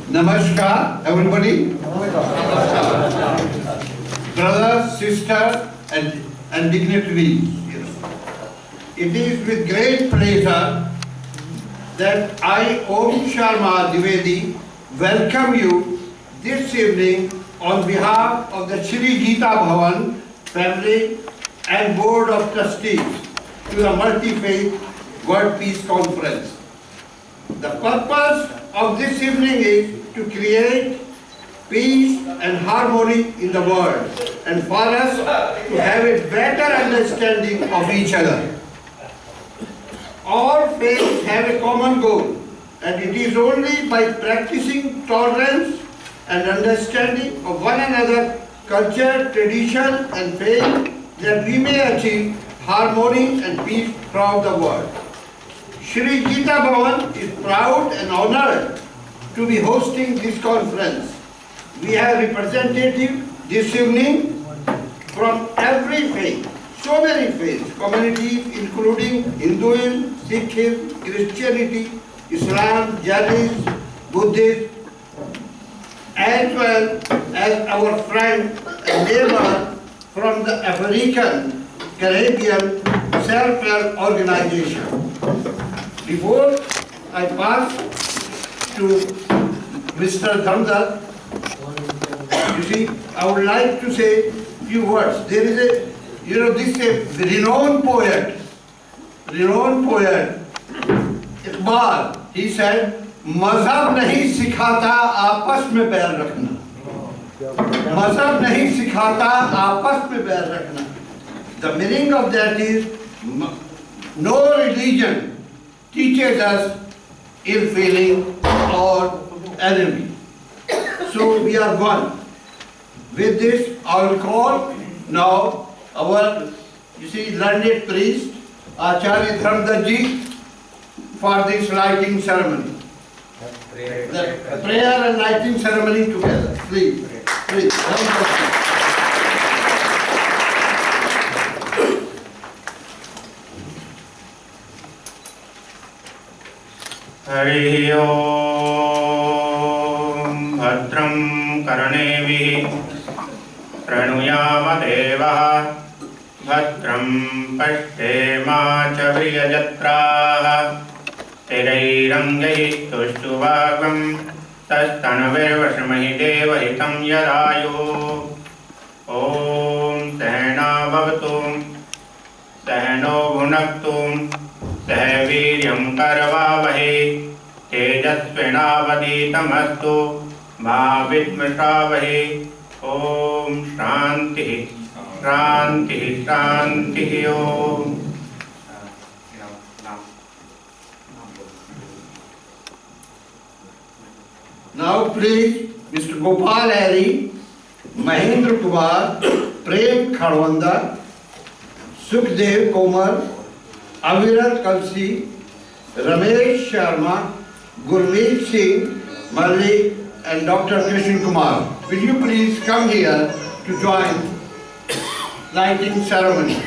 Namaskar, everybody. Brothers, sisters, and dignitaries. It is with great pleasure that I, Om Sharma Dwivedi, welcome you this evening on behalf of the Shree Geeta Bhawan family and Board of Trustees to the Multifaith World Peace Conference. The purpose of this evening is to create peace and harmony in the world and for us to have a better understanding of each other. All faiths have a common goal, and it is only by practicing tolerance and understanding of one another, culture, tradition and faith that we may achieve harmony and peace throughout the world. Shree Geeta Bhawan is proud and honored to be hosting this conference. We have representatives this evening from every faith, so many faiths, communities including Hinduism, Sikhism, Christianity, Islam, Jainism, Buddhism, as well as our friend and neighbor from the Afro-Caribbean self-help organization. Before I pass to Mr. Dhamdar, you see, I would like to say a few words. There is a, this is a renowned poet, Iqbal. He said, "Mazhab nahi sikhata, aapas mein पैर रखना." Mazhab nahi sikhata, aapas mein पैर रखना. The meaning of that is, no religion teaches us ill feeling or enemy. So we are one. With this, I will call now our, learned priest, Acharya Dhamdar ji, for this lighting ceremony. The prayer and lighting ceremony together. Please. Hari ओम भद्रं कर्णेभिः प्रणुयाम देवः भद्रं पश्येमाचर्यजत्राः स्थिरैरङ्गैः तुष्टुभागं तस्तनविर्वशमहि देवहितं यदायुः ॐ सहना भवतु सहनो भुनक्तु सह वीर्यं करवावहै तेजस्विनावधीतमस्तु मा विद्विषावहै ॐ शान्तिः शान्तिः शान्तिः ॐ Now please, Mr. Gopal Hari, Mahendra Kumar, Prem Khadwanda, Sukhdev Komar, Aviral Kalsi, Ramesh Sharma, Gurmeet Singh, Malik and Dr. Krishna Kumar. Will you please come here to join lighting ceremony?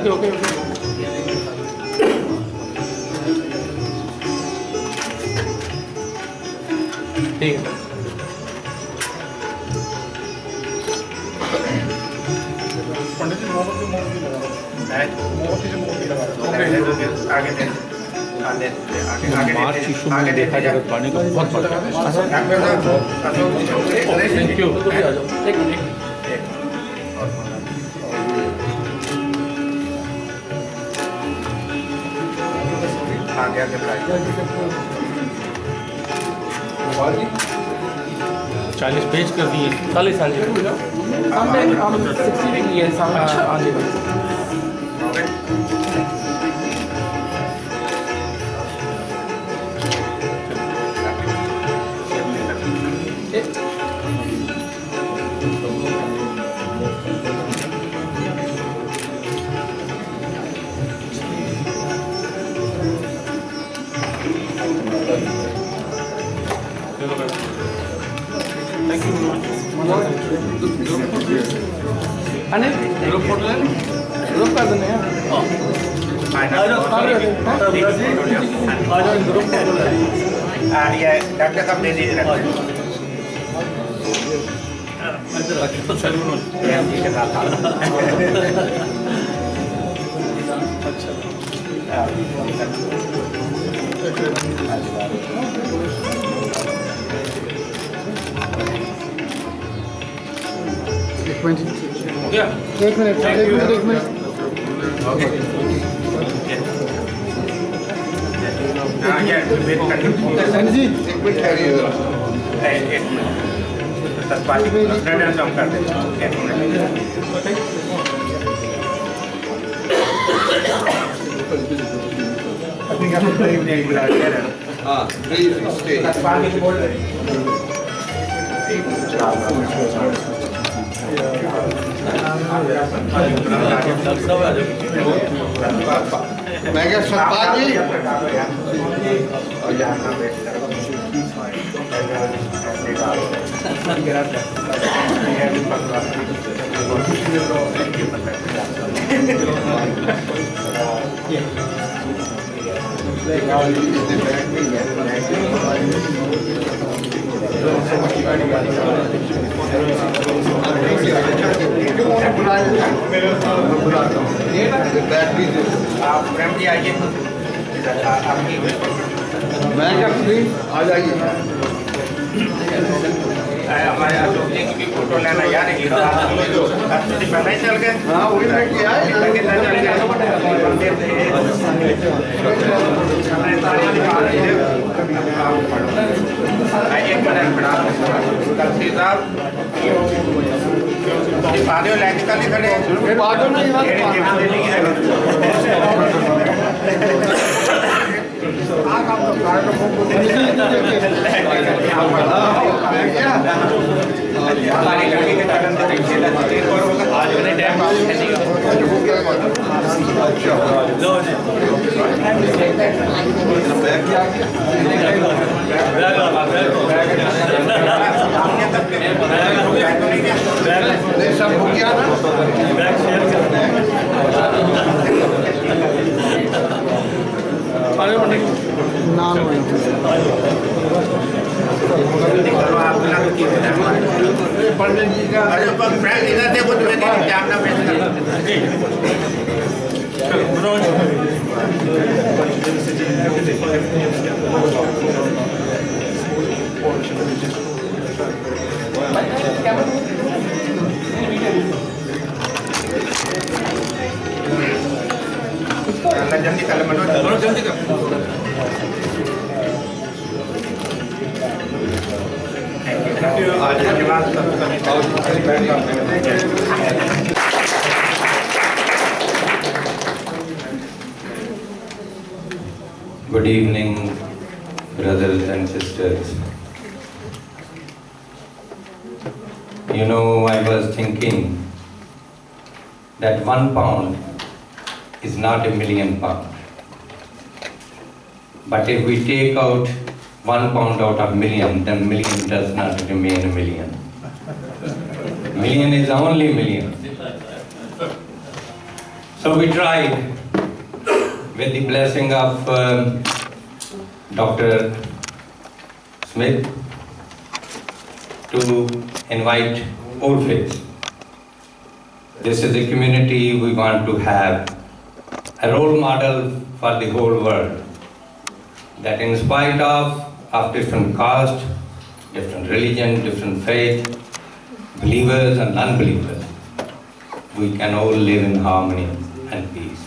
Okay. ठीक है पंडित जी मोमबत्ती लगा मोमबत्ती से मोमबत्ती लगा आगे दे मार्च issue में देखा जगतवाणी का बहुत बड़ा थैंक यू आगे आगे 40 पेज कर दिए 40 साल अनिल ग्रुप फोटो ले ग्रुप कर देने हैं ये डॉक्टर साहब दे दीजिए हो गया एक मिनट हाँ ये वेट करके जी एक मिनट तत्पाली कम कर दे एक मिनट अभी हम नहीं बुला रहे हैं हाँ, please stay. तत्पाली बोल रहे मैं क्या सतपाल जी आप प्रेम जी आइए आपकी मैं क्या प्लीज आ जाइए हमारे अशोक जी की भी फोटो लेना यार ये पहले ही चल गए हाँ वही मैं किया है कितना चल गया एक मिनट खड़ा कल्सी साहब पादियो लैंड का नहीं खड़े बाजू नहीं सब हो गया ना पंडित जी का जल्दी कर मनोज जल्दी कर Good evening, brothers and sisters. You know, I was thinking that £1 is not £1,000,000. But if we take out £1 out of million, then million does not remain a million. Million is only million. So we tried, with the blessing of Dr. Smith, to invite all faiths. This is a community we want to have a role model for the whole world. that in spite of different caste, different religion, different faith, believers and unbelievers, we can all live in harmony and peace.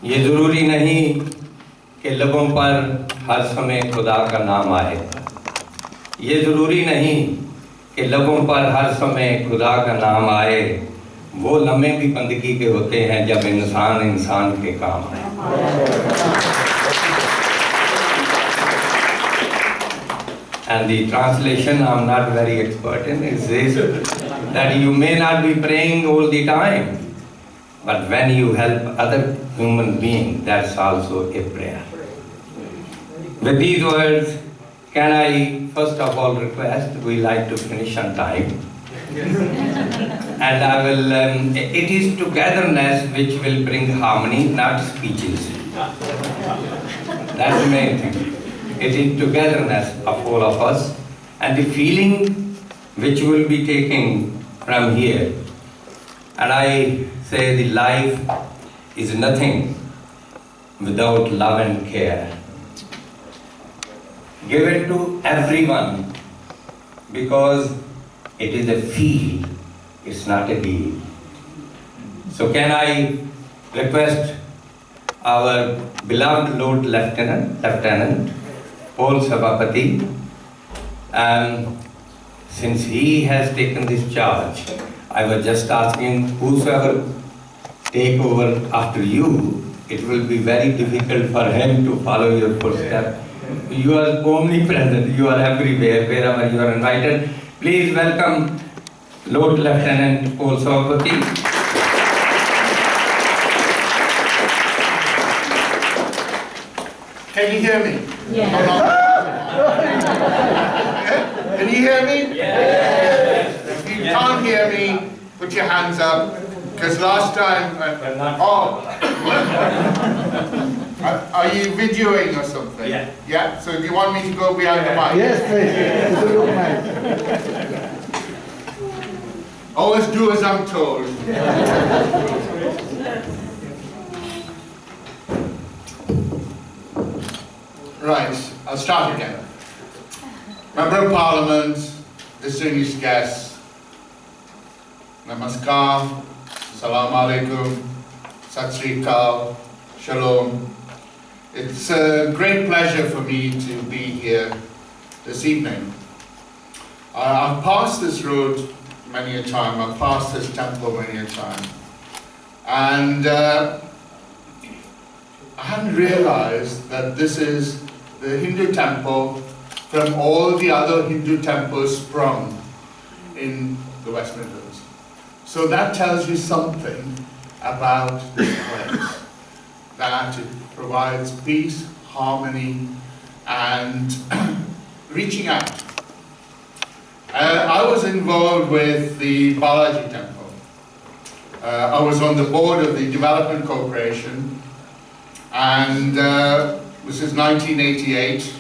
ये जरूरी नहीं कि लोगों पर हर समय खुदा का नाम आए। ये जरूरी नहीं कि लोगों पर हर समय खुदा का नाम आए। वो लम्हे भी बंदगी के होते हैं जब इंसान इंसान के काम आए। And the translation I'm not very expert in is this, that you may not be praying all the time, but when you help other human beings, that's also a prayer. With these words, can I first of all request, we like to finish on time. And I will, it is togetherness which will bring harmony, not speeches. That's the main thing. It is togetherness of all of us, and the feeling which we will be taking from here. And I say the life is nothing without love and care. Give it to everyone because it is a feel, it's not a deal. So can I request our beloved Lord Lieutenant Paul Sabapati, since he has taken this charge, I was just asking whosoever take over after you, it will be very difficult for him to follow your footsteps. You are omnipresent, you are everywhere, wherever you are invited. Please welcome Lord Lieutenant Paul Sabapati. Can you hear me? Yeah. Can you hear me? Yes. If you can't hear me, put your hands up. Because last time, are you videoing or something? Yeah. Yeah? So do you want me to go behind the mic? Yes, please. Always do as I'm told. Right, I'll start again. Member of Parliament, distinguished guests, Namaskar, Salam Alaikum, Sat Sri Akal, Shalom. It's a great pleasure for me to be here this evening. I've passed this road many a time, I've passed this temple many a time, and I hadn't realized that this is the Hindu temple from all the other Hindu temples sprung in the West Midlands. So that tells you something about this place, that it provides peace, harmony, and reaching out. I was involved with the Balaji temple. I was on the board of the Development Corporation, and this is 1988,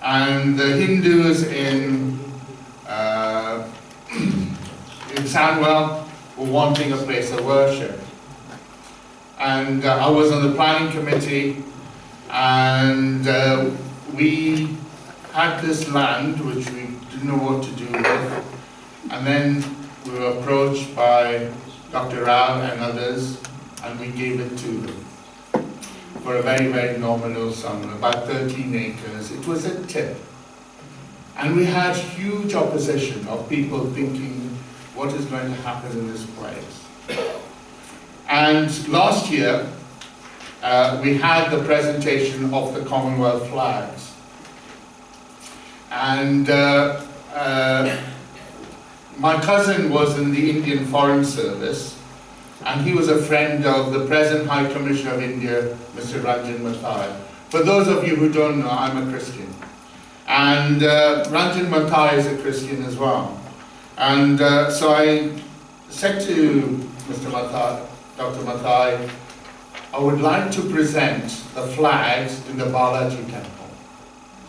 and the Hindus in Sandwell were wanting a place of worship. And I was on the planning committee, and we had this land which we didn't know what to do with, and then we were approached by Dr. Rao and others, and we gave it to them for a very, very nominal sum, about 13 acres. It was a tip. And we had huge opposition of people thinking, what is going to happen in this place? And last year, we had the presentation of the Commonwealth flags. And my cousin was in the Indian Foreign Service, and he was a friend of the present High Commissioner of India, Mr. Ranjan Mathai. For those of you who don't know, I'm a Christian. And Ranjan Mathai is a Christian as well. And so I said to Mr. Mathai, Dr. Mathai, I would like to present the flags in the Balaji temple.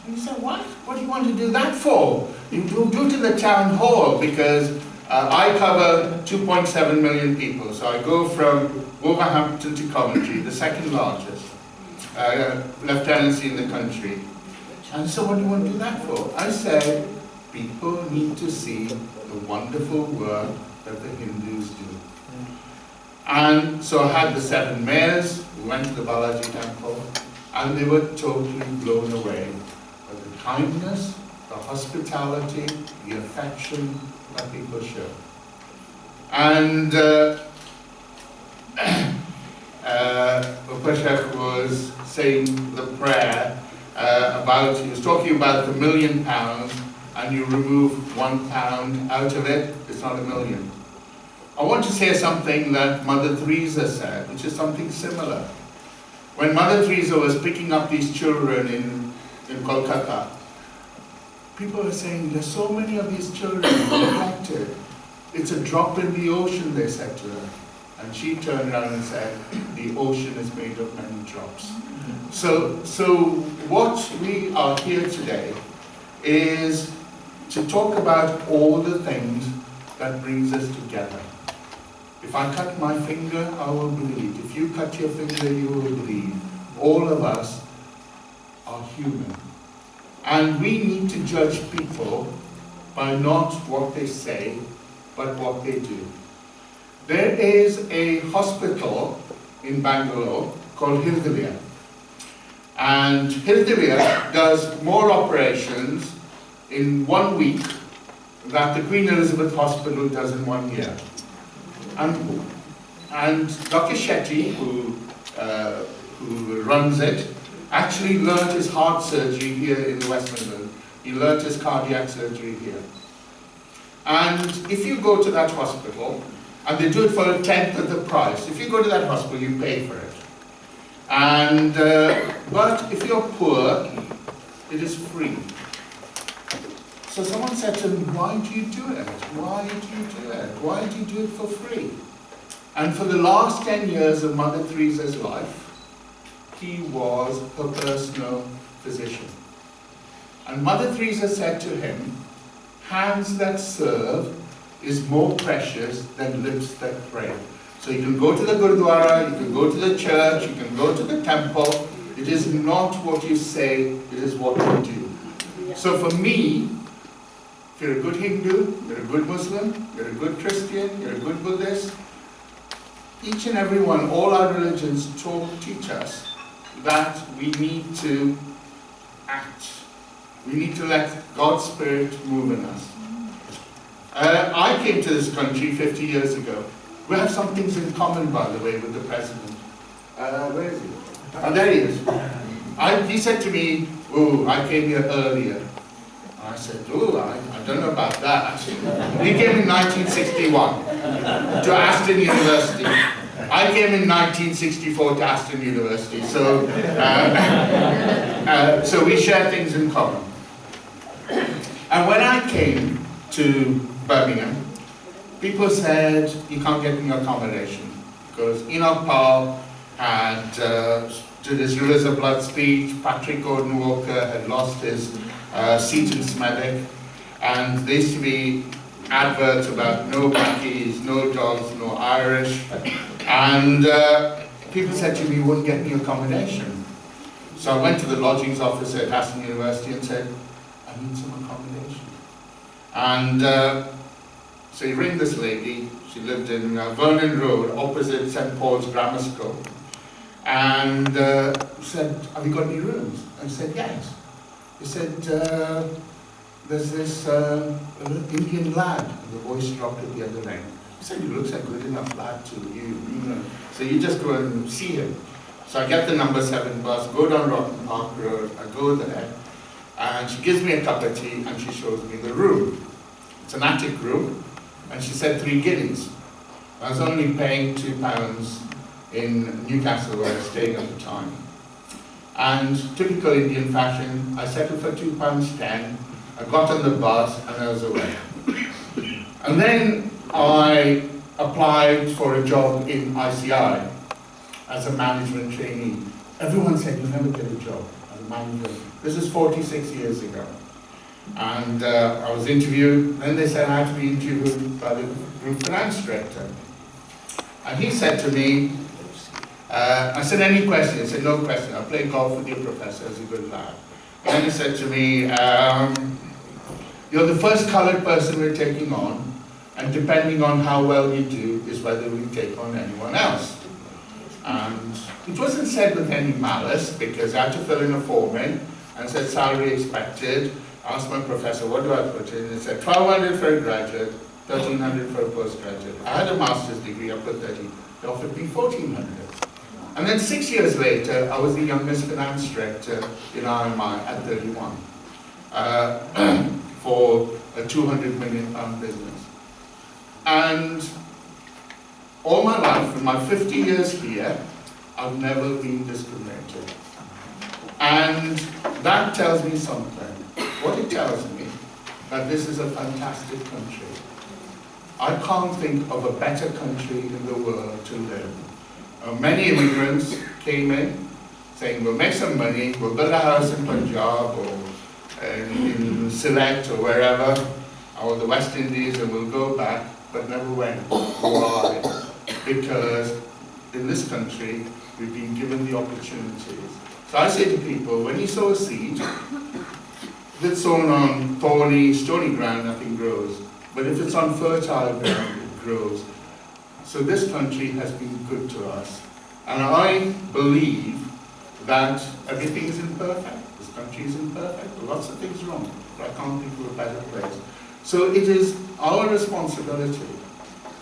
And he said, what? What do you want to do that for? You do it in the town hall, because I cover 2.7 million people. So I go from Wolverhampton to Coventry, the second largest. lieutenancy in the country. And so what do you want to do that for? I said, people need to see the wonderful work that the Hindus do. And so I had the 7 mayors who went to the Balaji temple, and they were totally blown away by the kindness, the hospitality, the affection that people show. And Upashak was saying the prayer about, he was talking about the £1 million, and you remove £1 out of it, it's not $1 million. I want to say something that Mother Teresa said, which is something similar. When Mother Teresa was picking up these children in Kolkata, people were saying, there's so many of these children neglected. It's a drop in the ocean, they said to her. And she turned around and said, the ocean is made of many drops. So what we are here today is to talk about all the things that brings us together. If I cut my finger, I will bleed. If you cut your finger, you will bleed. All of us are human. And we need to judge people by not what they say, but what they do. There is a hospital in Bangalore called Hildivia. And Hildivia does more operations in 1 week that the Queen Elizabeth Hospital does in 1 year. And Dr. Shetty, who runs it, actually learned his heart surgery here in the West Midlands. He learned his cardiac surgery here. And if you go to that hospital, and they do it for 1/10 of the price, if you go to that hospital, you pay for it. And but if you're poor, it is free. So someone said to me, why do you do it? Why do you do it? Why do you do it for free? And for the last 10 years of Mother Teresa's life, he was her personal physician. And Mother Teresa said to him, hands that serve is more precious than lips that pray. So you can go to the Gurdwara, you can go to the church, you can go to the temple. It is not what you say, it is what you do. So for me, if you're a good Hindu, you're a good Muslim, you're a good Christian, you're a good Buddhist, each and every one, all our religions teach us that we need to act. We need to let God's Spirit move in us. I came to this country 50 years ago. We have some things in common, by the way, with the President. Where is he? Oh, there he is. He said to me, oh, I came here earlier. I said, oh, I don't know about that. He came in 1961 to Aston University. I came in 1964 to Aston University. So, so we share things in common. And when I came to Birmingham, people said, you can't get any accommodation. Because Enoch Powell had did his Rivers of Blood speech, Patrick Gordon Walker had lost his seat in Smethwick, and there used to be adverts about no Blackies, no dogs, no Irish, and people said to me, you wouldn't get any accommodation. So I went to the lodgings officer at Aston University and said, I need some accommodation. And so he rang this lady, she lived in Vernon Road, opposite St. Paul's Grammar School, and said, have you got any rooms? I said, yes. He said, there's this Indian lad, and the voice dropped at the other end. He said, he looks like a good enough lad to you know. So you just go and see him. So I get the number 7 bus, go down Rotten Park Road, I go there, and she gives me a cup of tea and she shows me the room. It's an attic room, and she said 3 guineas. I was only paying £2 in Newcastle where I was staying at the time. And typical Indian fashion, I settled for £2.10, I got on the bus and I was away. And then I applied for a job in ICI as a management trainee. Everyone said, you'll never get a job as a manager. This is 46 years ago. And I was interviewed, then they said I had to be interviewed by the group finance director. And he said to me, I said, any questions? He said, no question. I play golf with your professor, he's a good lad. And then he said to me, you're the first colored person we're taking on, and depending on how well you do is whether we take on anyone else. And it wasn't said with any malice, because I had to fill in a form in and said salary expected. I asked my professor, what do I put in? He said 1,200 for a graduate, 1,300 for a postgraduate. I had a master's degree, I put 30. They offered me 1,400. And then 6 years later, I was the youngest finance director in RMI at 31 for a £200 million business. And all my life, in my 50 years here, I've never been discriminated. And that tells me something. What it tells me, that this is a fantastic country. I can't think of a better country in the world to live. Many immigrants came in saying, we'll make some money, we'll build a house in Punjab or in Sylhet or wherever, or the West Indies, and we'll go back, but never went. Why? Because in this country, we've been given the opportunities. So I say to people, when you sow a seed, if it's sown on thorny, stony ground, nothing grows. But if it's on fertile ground, it grows. So this country has been good to us. And I believe that everything is imperfect. This country is imperfect. There are lots of things wrong, but I can't think of a better place. So it is our responsibility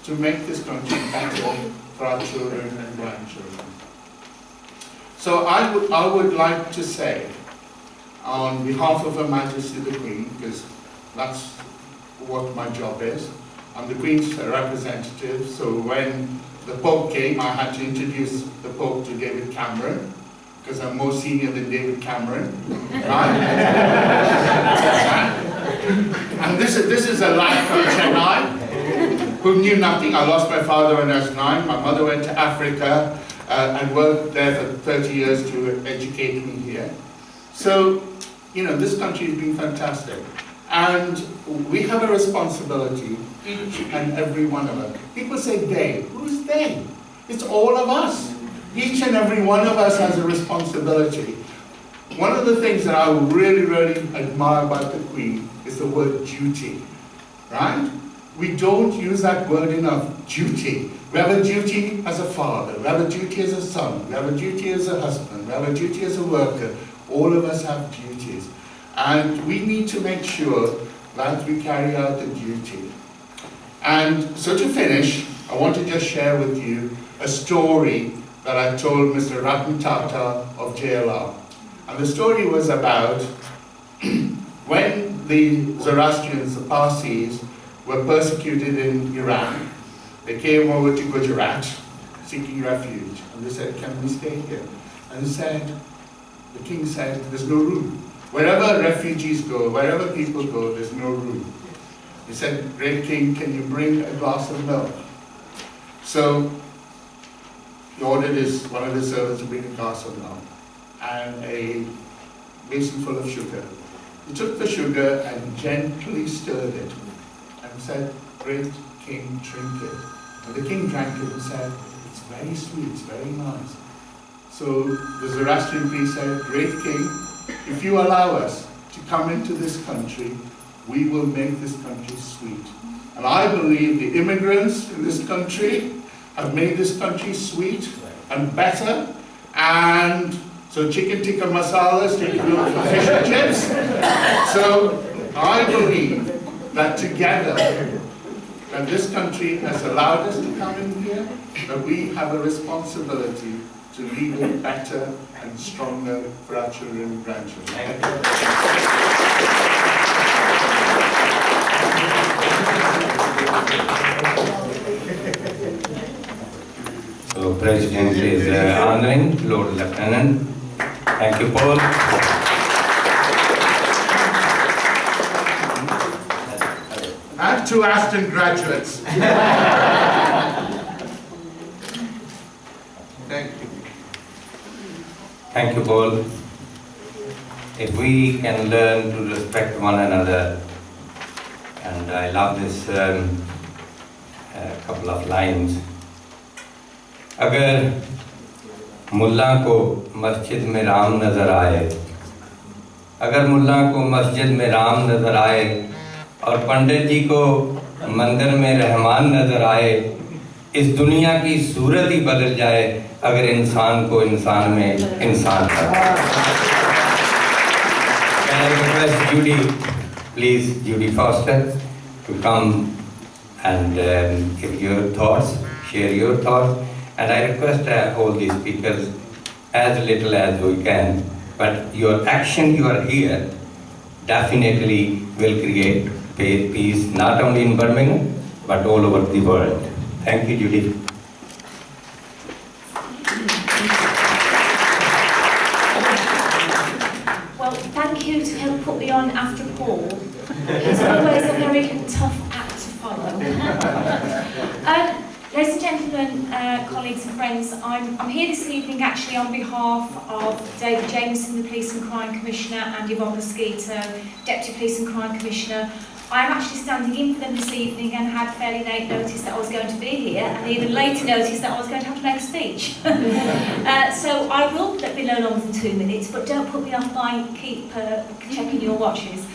to make this country better for our children and grandchildren. So I would like to say, on behalf of Her Majesty the Queen, because that's what my job is, I'm the Queen's representative, so when the Pope came, I had to introduce the Pope to David Cameron, because I'm more senior than David Cameron, right? And this is a lad from Chennai, who knew nothing. I lost my father when I was 9. My mother went to Africa and worked there for 30 years to educate me here. So, you know, this country has been fantastic. And we have a responsibility, each and every one of us. People say they. Who's they? It's all of us. Each and every one of us has a responsibility. One of the things that I really, really admire about the Queen is the word duty, right? We don't use that word enough, duty. We have a duty as a father, we have a duty as a son, we have a duty as a husband, we have a duty as a worker. All of us have duties. And we need to make sure that we carry out the duty. And so to finish, I want to just share with you a story that I told Mr. Ratan Tata of JLR. And the story was about when the Zoroastrians, the Parsis, were persecuted in Iran. They came over to Gujarat seeking refuge. And they said, can we stay here? And the king said, there's no room. Wherever refugees go, wherever people go, there's no room. He said, great king, can you bring a glass of milk? So he ordered one of his servants to bring a glass of milk and a basin full of sugar. He took the sugar and gently stirred it and said, great king, drink it. And the king drank it and said, it's very sweet, it's very nice. So the Zoroastrian priest said, great king, if you allow us to come into this country, we will make this country sweet. And I believe the immigrants in this country have made this country sweet and better. And so chicken tikka masala is taking over for fish and chips. So I believe that together, that this country has allowed us to come in here, that we have a responsibility to leave it better and stronger for our children and grandchildren. Thank you. So President is honoring Lord Lieutenant. Thank you, Paul. I have 2 Aston graduates. Thank you. Thank you, Paul. If we can learn to respect one another, and I love this couple of lines. अगर मुल्ला को मस्जिद में राम नज़र आए, अगर मुल्ला को मस्जिद में राम नज़र आए और पंडित जी को मंदिर में रहमान नज़र आए, इस दुनिया की सूरत ही बदल जाए अगर इंसान को इंसान में इंसान कर। Can I request Judy, please, Judy Foster, to come and give your thoughts, share your thoughts. And I request all the speakers as little as we can, but your action, you are here, definitely will create peace not only in Birmingham, but all over the world. Thank you, Judy. Well, thank you to help put me on after Paul. It's always a very tough act to follow. Ladies and gentlemen, colleagues and friends, I'm here this evening actually on behalf of David Jameson, the Police and Crime Commissioner, and Yvonne Mosquito, Deputy Police and Crime Commissioner. I'm actually standing in for them this evening and had fairly late notice that I was going to be here, and even later notice that I was going to have to make a speech. So I will be no longer than 2 minutes, but don't put me off by keep checking your watches.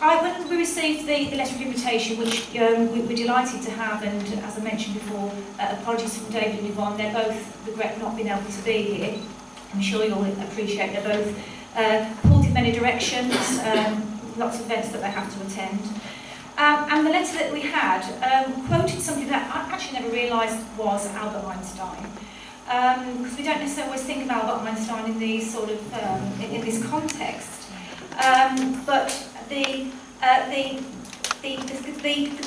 When we received the letter of invitation, which we're delighted to have, and as I mentioned before, apologies from David and Yvonne, they both regret not being able to be here. I'm sure you'll appreciate they're both pulled in many directions, lots of events that they have to attend. And the letter that we had quoted something that I actually never realised was Albert Einstein. Because we don't necessarily always think of Albert Einstein in these sort of in this context. But the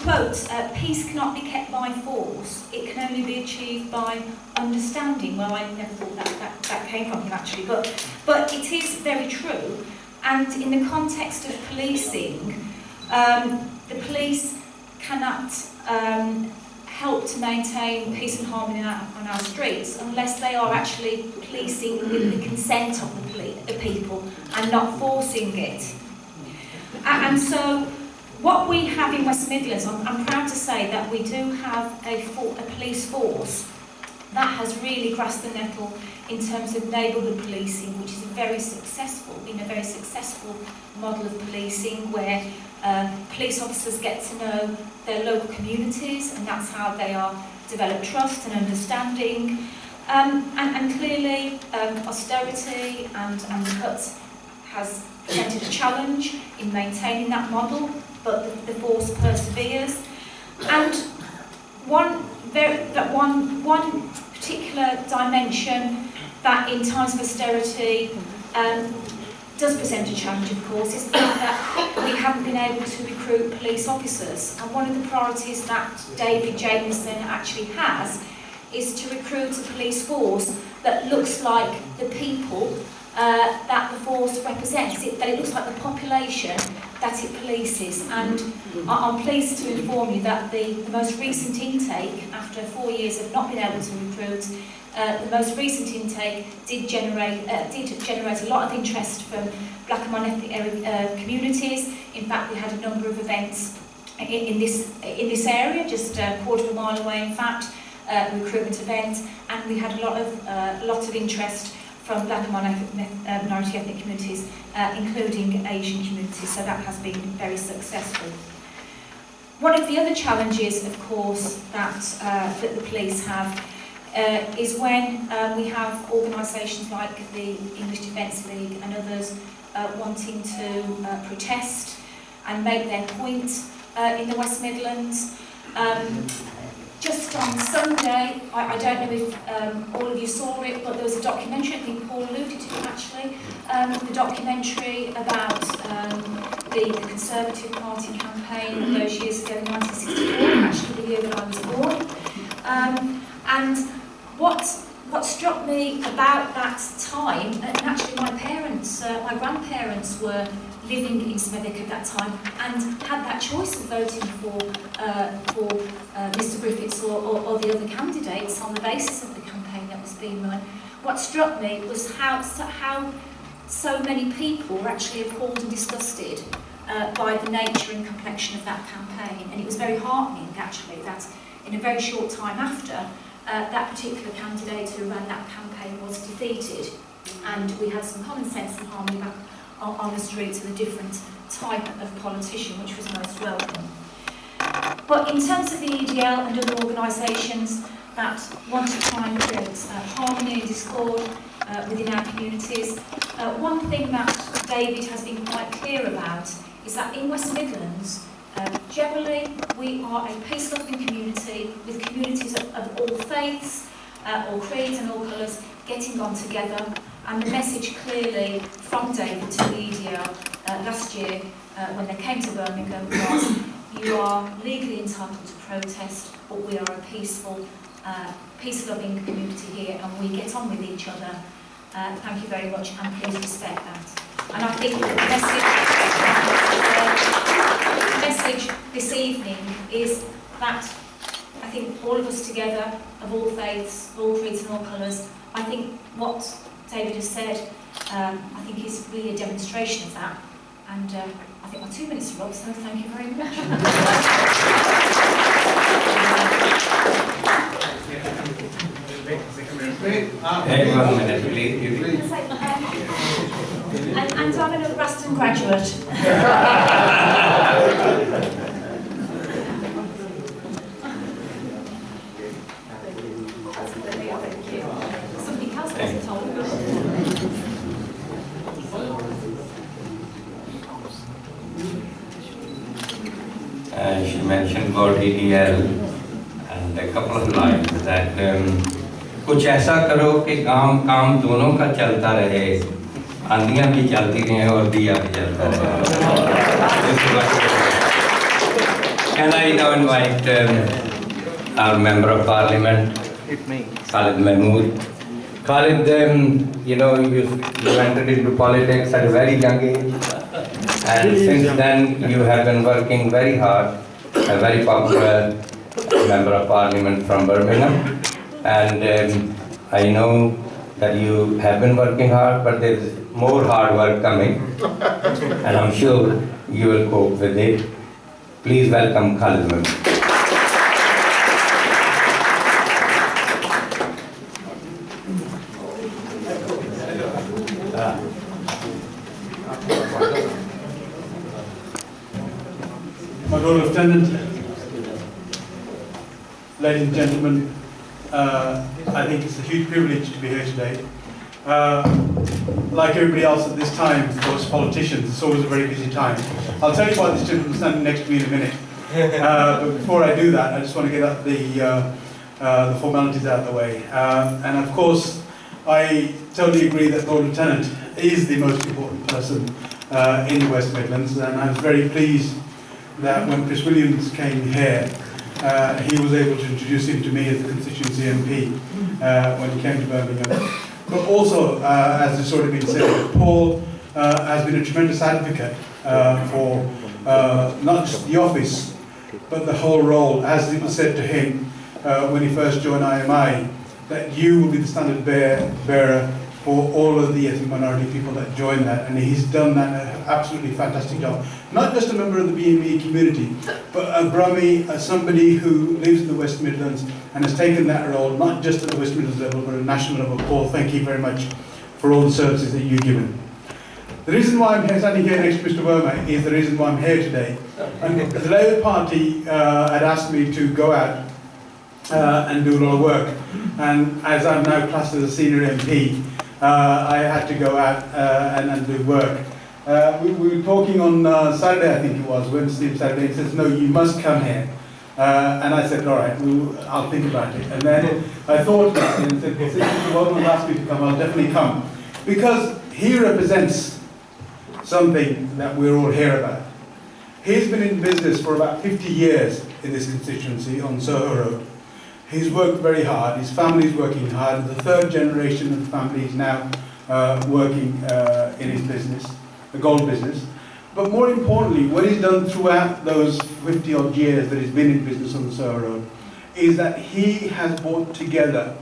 quote, peace cannot be kept by force, it can only be achieved by understanding. Well, I never thought that came from him actually, but it is very true. And in the context of policing, the police cannot help to maintain peace and harmony on our streets unless they are actually policing with the consent of the people and not forcing it. And so what we have in West Midlands, I'm proud to say that we do have a police force that has really grasped the nettle in terms of neighbourhood policing, which is a very successful model of policing where police officers get to know their local communities, and that's how they are develop trust and understanding. And clearly, austerity and the cuts has presented a challenge in maintaining that model, but the force perseveres. And one particular dimension that in times of austerity does present a challenge, of course, is the fact that we haven't been able to recruit police officers. And one of the priorities that David Jameson actually has is to recruit a police force that looks like the people that the force represents, that it looks like the population that it polices. And I'm pleased to inform you that the most recent intake, after 4 years of not being able to recruit, the most recent intake did generate a lot of interest from black and non-ethnic communities. In fact, we had a number of events in this area, just a quarter of a mile away, in fact, recruitment event, and we had a lot of interest from black and minority ethnic communities, including Asian communities, so that has been very successful. One of the other challenges, of course, that the police have is when we have organisations like the English Defence League and others wanting to protest and make their point in the West Midlands. Just on Sunday, I don't know if all of you saw it, but there was a documentary, I think Paul alluded to it actually, the documentary about the Conservative Party campaign all those years ago in 1964, actually the year that I was born. And what struck me about that time, and actually my parents, my grandparents were living in Smethwick at that time and had that choice of voting for Mr Griffiths or the other candidates on the basis of the campaign that was being run. What struck me was how so many people were actually appalled and disgusted by the nature and complexion of that campaign, and it was very heartening actually that in a very short time after that particular candidate who ran that campaign was defeated, and we had some common sense and harmony back on the streets with a different type of politician, which was most welcome. But in terms of the EDL and other organisations that want to try and create harmony and discord within our communities, one thing that David has been quite clear about is that in West Midlands, generally we are a peace-loving community with communities of all faiths, all creeds and all colours getting on together, and the message clearly from David to the EDL last year when they came to Birmingham was, you are legally entitled to protest, but we are a peaceful, peace-loving community here, and we get on with each other. Thank you very much, and please respect that. And I think the message this evening is that I think all of us together, of all faiths, all creeds and all colours, I think what David has said, I think is really a demonstration of that. And I think my 2 minutes are up, so thank you very much. Hey, 1 minute, please. And I'm a Raston graduate. Something else wasn't told. She mentioned about EDL and a couple of lines that कुछ ऐसा करो कि काम दोनों का चलता रहे, आंधियां भी चलती रहें और दिया भी जलता रहे. Can I now invite our Member of Parliament, Khalid Mahmood. Khalid, you know, you entered into politics at a very young age, and since then you have been working very hard, a very popular Member of Parliament from Birmingham. And I know that you have been working hard, but there is more hard work coming, and I'm sure you will cope with it. Please welcome Khalid Mahmood. My Lord Lieutenant, ladies and gentlemen, I think it's a huge privilege to be here today. Like everybody else at this time, of course, politicians, it's always a very busy time. I'll tell you why this gentleman standing next to me in a minute. But before I do that, I just want to get up the formalities out of the way. And of course, I totally agree that Lord Lieutenant is the most important person in the West Midlands, and I was very pleased that when Chris Williams came here, he was able to introduce him to me as the constituency MP when he came to Birmingham. But also, as has already been said, Paul has been a tremendous advocate for not just the office, but the whole role. As it was said to him when he first joined IMI, that you will be the standard bearer for all of the ethnic minority people that join that, and he's done that an absolutely fantastic job. Not just a member of the BME community, but a Brummie, somebody who lives in the West Midlands and has taken that role, not just at the West Midlands level, but at a national level. Paul, thank you very much for all the services that you've given. The reason why I'm here, standing here next to Mr. Verma is the reason why I'm here today. And the Labour Party had asked me to go out and do a lot of work, and as I'm now classed as a senior MP, I had to go out and do work. We were talking on Saturday, I think it was, Wednesday or Saturday. He says, no, you must come here. And I said, all right, I'll think about it. And then I thought about it and said, well, since the woman asked me to come, I'll definitely come. Because he represents something that we're all here about. He's been in business for about 50 years in this constituency on Soho Road. He's worked very hard, his family's working hard, the third generation of the family is now working in his business, the gold business. But more importantly, what he's done throughout those 50 odd years that he's been in business on the Soho Road is that he has brought together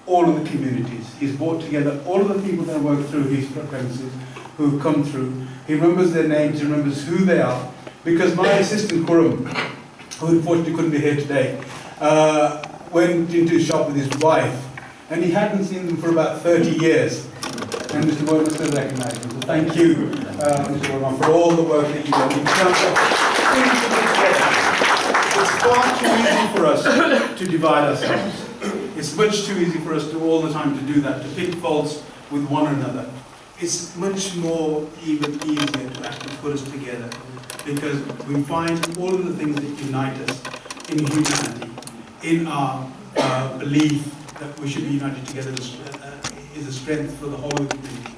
all of the communities. He's brought together all of the people that work through his premises, who come through. He remembers their names, he remembers who they are. Because my assistant, Kurum, who unfortunately couldn't be here today, went into a shop with his wife, and he hadn't seen them for about 30 years. And Mr. Boyman still recognised him. So thank you, Mr. Boyman, for all the work that you've done in terms of putting people together. It's far too easy for us to divide ourselves. It's much too easy for us to all the time to do that, to pick faults with one another. It's much more even easier to actually put us together, because we find all of the things that unite us in humanity, in our belief that we should be united together is a strength for the whole of the community.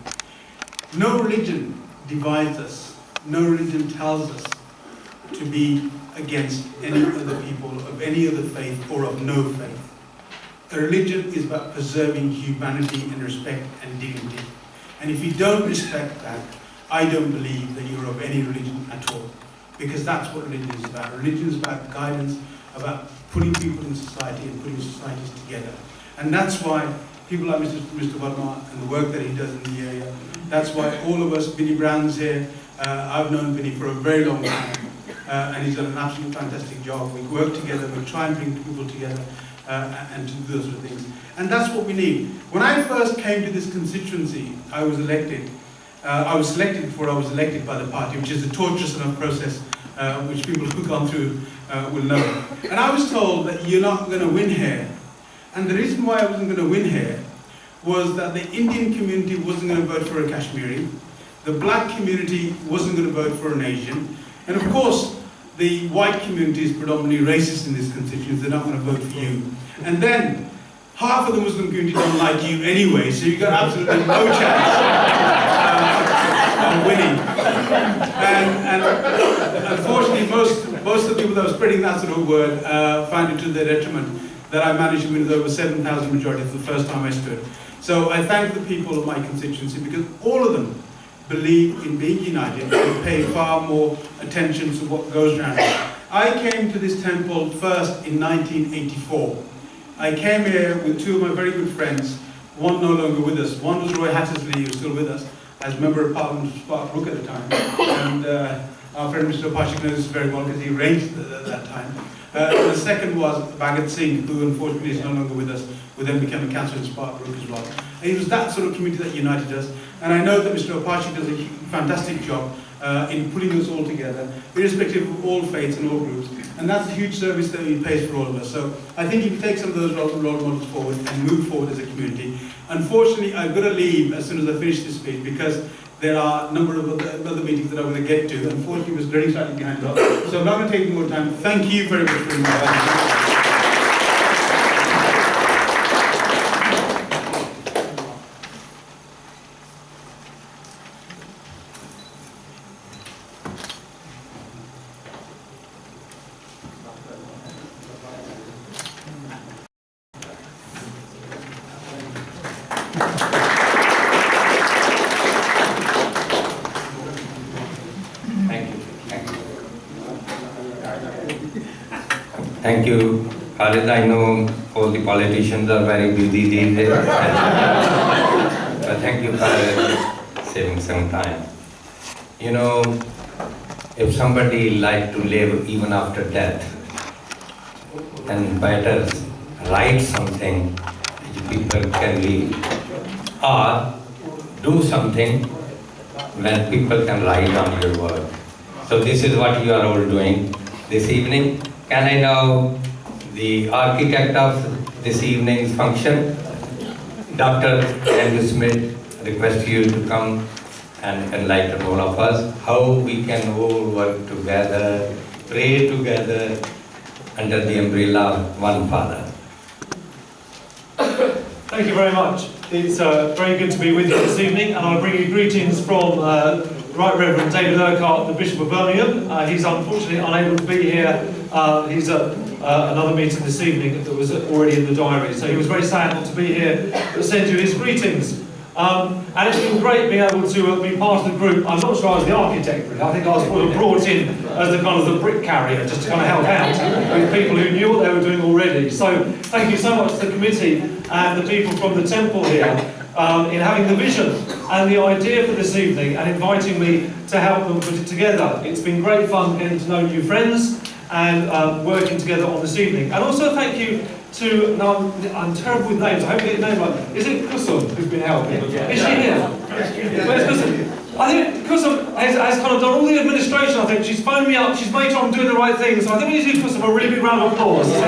No religion divides us. No religion tells us to be against any other people of any other faith or of no faith. A religion is about preserving humanity and respect and dignity. And if you don't respect that, I don't believe that you're of any religion at all. Because that's what religion is about. Religion is about guidance, about putting people in society and putting societies together. And that's why people like Mr. Verma and the work that he does in the area, that's why all of us, Vinnie Brown's here, I've known Vinnie for a very long time, and he's done an absolutely fantastic job. We work together, we try and bring people together, and to do those sort of things. And that's what we need. When I first came to this constituency, I was elected. I was selected before I was elected by the party, which is a torturous enough process, which people who've gone through will know. And I was told that you're not going to win here. And the reason why I wasn't going to win here was that the Indian community wasn't going to vote for a Kashmiri, the black community wasn't going to vote for an Asian, and of course the white community is predominantly racist in this constituency, they're not going to vote for you. And then half of the Muslim community don't like you anyway, so you've got absolutely no chance of winning. And unfortunately, most of the people that were spreading that sort of word found it to their detriment that I managed to win with over 7,000 majority for the first time I stood. So I thank the people of my constituency, because all of them believe in being united and pay far more attention to what goes around. I came to this temple first in 1984. I came here with two of my very good friends, one no longer with us. One was Roy Hattersley, who was still with us as Member of Parliament for Spark Brook at the time. And our friend Mr. Opashik knows this very well because he arranged it at that time. The second was Bhagat Singh, who unfortunately is no longer with us, who then became a councillor in Spark Brook as well. And it was that sort of community that united us. And I know that Mr. Opashik does a fantastic job in putting us all together, irrespective of all faiths and all groups. And that's a huge service that he pays for all of us. So I think if you take some of those role models forward and move forward as a community. Unfortunately, I've got to leave as soon as I finish this speech, because there are a number of other meetings that I'm going to get to. Unfortunately, it was very slightly behind up. So I'm not going to take more time. Thank you very much for inviting me. Thank you, Khalid. I know all the politicians are very busy these days. But thank you for saving some time. You know, if somebody like to live even after death, then better write something which people can read, or do something when people can ride on your word. So this is what you are all doing this evening. Can I know the architect of this evening's function? Dr. Andrew Smith, request you to come and enlighten all of us how we can all work together, pray together under the umbrella of one Father. Thank you very much. It's very good to be with you this evening, and I bring you greetings from Right Reverend David Urquhart, the Bishop of Birmingham. He's unfortunately unable to be here. He's at another meeting this evening that was already in the diary, so he was very sad not to be here, but sends you his greetings. And it's been great being able to be part of the group. I'm not sure I was the architect, really. I think I was brought in as the kind of the brick carrier, just to kind of help out with people who knew what they were doing already. So thank you so much to the committee and the people from the temple here in having the vision and the idea for this evening and inviting me to help them put it together. It's been great fun getting to know new friends and working together on this evening. And also thank you to, no, I'm terrible with names, I hope I get your name right. Is it Kusum who's been helping? Is she here? Where's Kusum? I think Kusum has kind of done all the administration, I think. She's phoned me up, she's made sure I'm doing the right thing, so I think we need to give Kusum a really big round of applause. So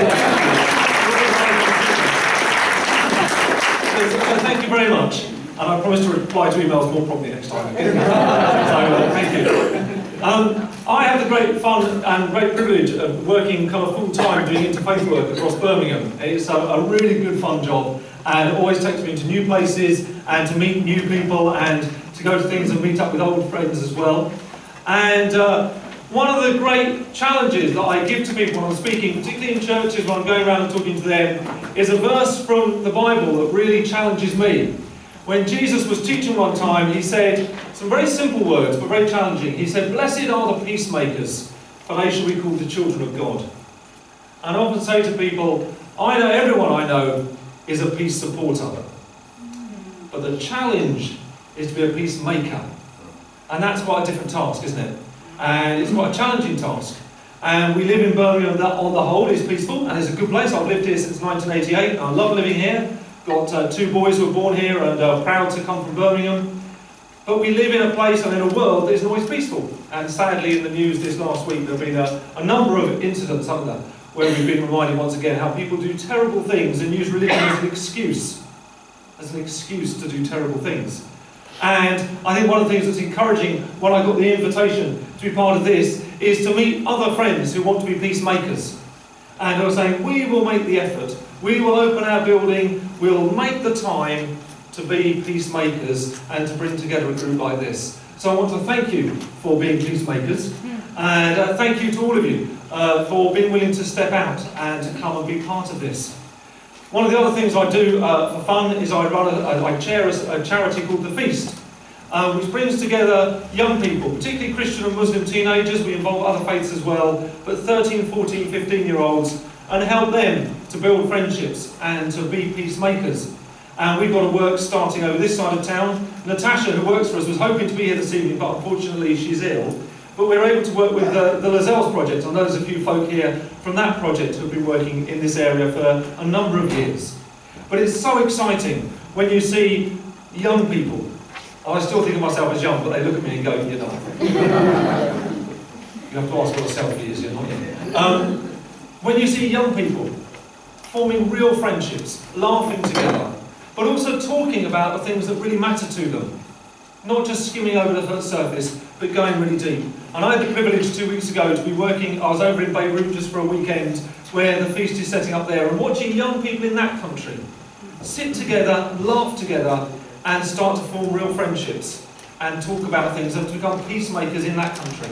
thank you very much. And I promise to reply to emails more promptly next time. So, thank you. I have the great fun and great privilege of working kind of full-time doing interfaith work across Birmingham. It's a really good fun job, and it always takes me into new places and to meet new people and to go to things and meet up with old friends as well. And one of the great challenges that I give to people when I'm speaking, particularly in churches when I'm going around and talking to them, is a verse from the Bible that really challenges me. When Jesus was teaching one time, he said some very simple words, but very challenging. He said, "Blessed are the peacemakers, for they shall be called the children of God." And I often say to people, I know everyone I know is a peace supporter. But the challenge is to be a peacemaker. And that's quite a different task, isn't it? And it's quite a challenging task. And we live in Birmingham that on the whole is peaceful, and it's a good place. I've lived here since 1988, and I love living here. Got 2 boys who were born here and are proud to come from Birmingham. But we live in a place and in a world that isn't always peaceful. And sadly in the news this last week there have been a number of incidents, haven't there, where we've been reminded once again how people do terrible things and use religion as an excuse to do terrible things. And I think one of the things that's encouraging when I got the invitation to be part of this is to meet other friends who want to be peacemakers. And I was saying, we will make the effort. We will open our building, we'll make the time to be peacemakers and to bring together a group like this. So I want to thank you for being peacemakers, and thank you to all of you for being willing to step out and to come and be part of this. One of the other things I do for fun is I chair a charity called The Feast, which brings together young people, particularly Christian and Muslim teenagers. We involve other faiths as well, but 13, 14, 15-year-olds, and help them to build friendships and to be peacemakers. And we've got a work starting over this side of town. Natasha, who works for us, was hoping to be here this evening, but unfortunately she's ill. But we're able to work with the Lazelle's project. I know there's a few folk here from that project who have been working in this area for a number of years. But it's so exciting when you see young people. I still think of myself as young, but they look at me and go, you're not. You have to ask what a selfie is, you're not yet. When you see young people forming real friendships, laughing together, but also talking about the things that really matter to them. Not just skimming over the surface, but going really deep. And I had the privilege 2 weeks ago to be working, I was over in Beirut just for a weekend, where the feast is setting up there, and watching young people in that country sit together, laugh together, and start to form real friendships, and talk about things, and to become peacemakers in that country.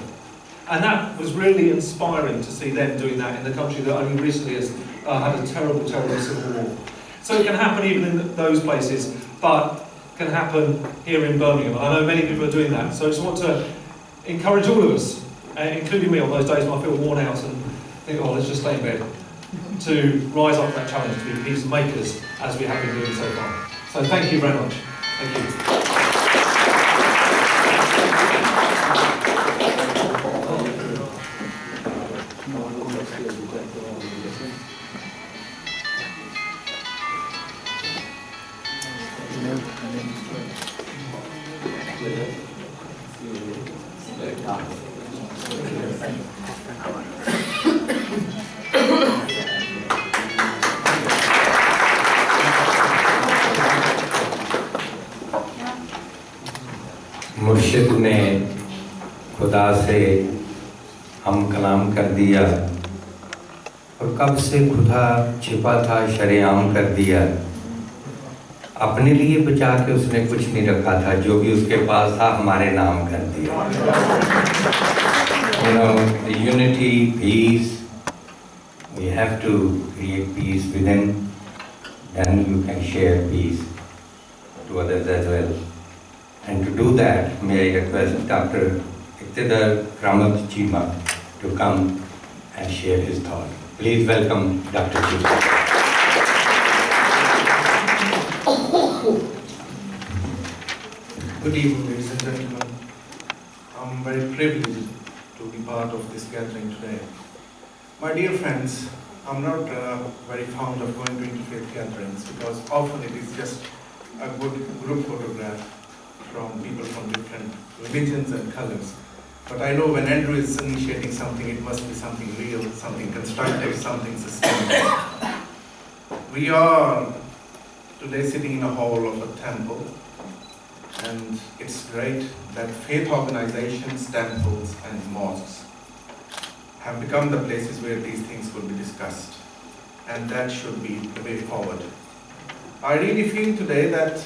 And that was really inspiring to see them doing that in the country that only recently has had a terrible, terrible civil war. So it can happen even in those places, but can happen here in Birmingham. And I know many people are doing that. So I just want to encourage all of us, including me on those days when I feel worn out and think, oh, let's just stay in bed, to rise up to that challenge to be peacemakers as we have been doing so far. So thank you very much. Thank you. मुर्शिद ने खुदा से हम कलाम कर दिया और कब से खुदा छिपा था शरेआम कर दिया। अपने लिए बचा के उसने कुछ नहीं रखा था, जो भी उसके पास था हमारे नाम कर दिया। You know, the unity, peace, we have to create peace within, then you can share peace to others as well. And to do that, may I request Dr. Iqtidar Ramat Chima to come and share his thought. Please welcome Dr. Chima. Good evening, ladies and gentlemen. I'm very privileged to be part of this gathering today. My dear friends, I'm not very fond of going to interfaith gatherings because often it is just a good group photograph from people from different religions and colors. But I know when Andrew is initiating something, it must be something real, something constructive, something sustainable. We are today sitting in a hall of a temple, and it's great that faith organizations, temples, and mosques have become the places where these things will be discussed, and that should be the way forward. I really feel today that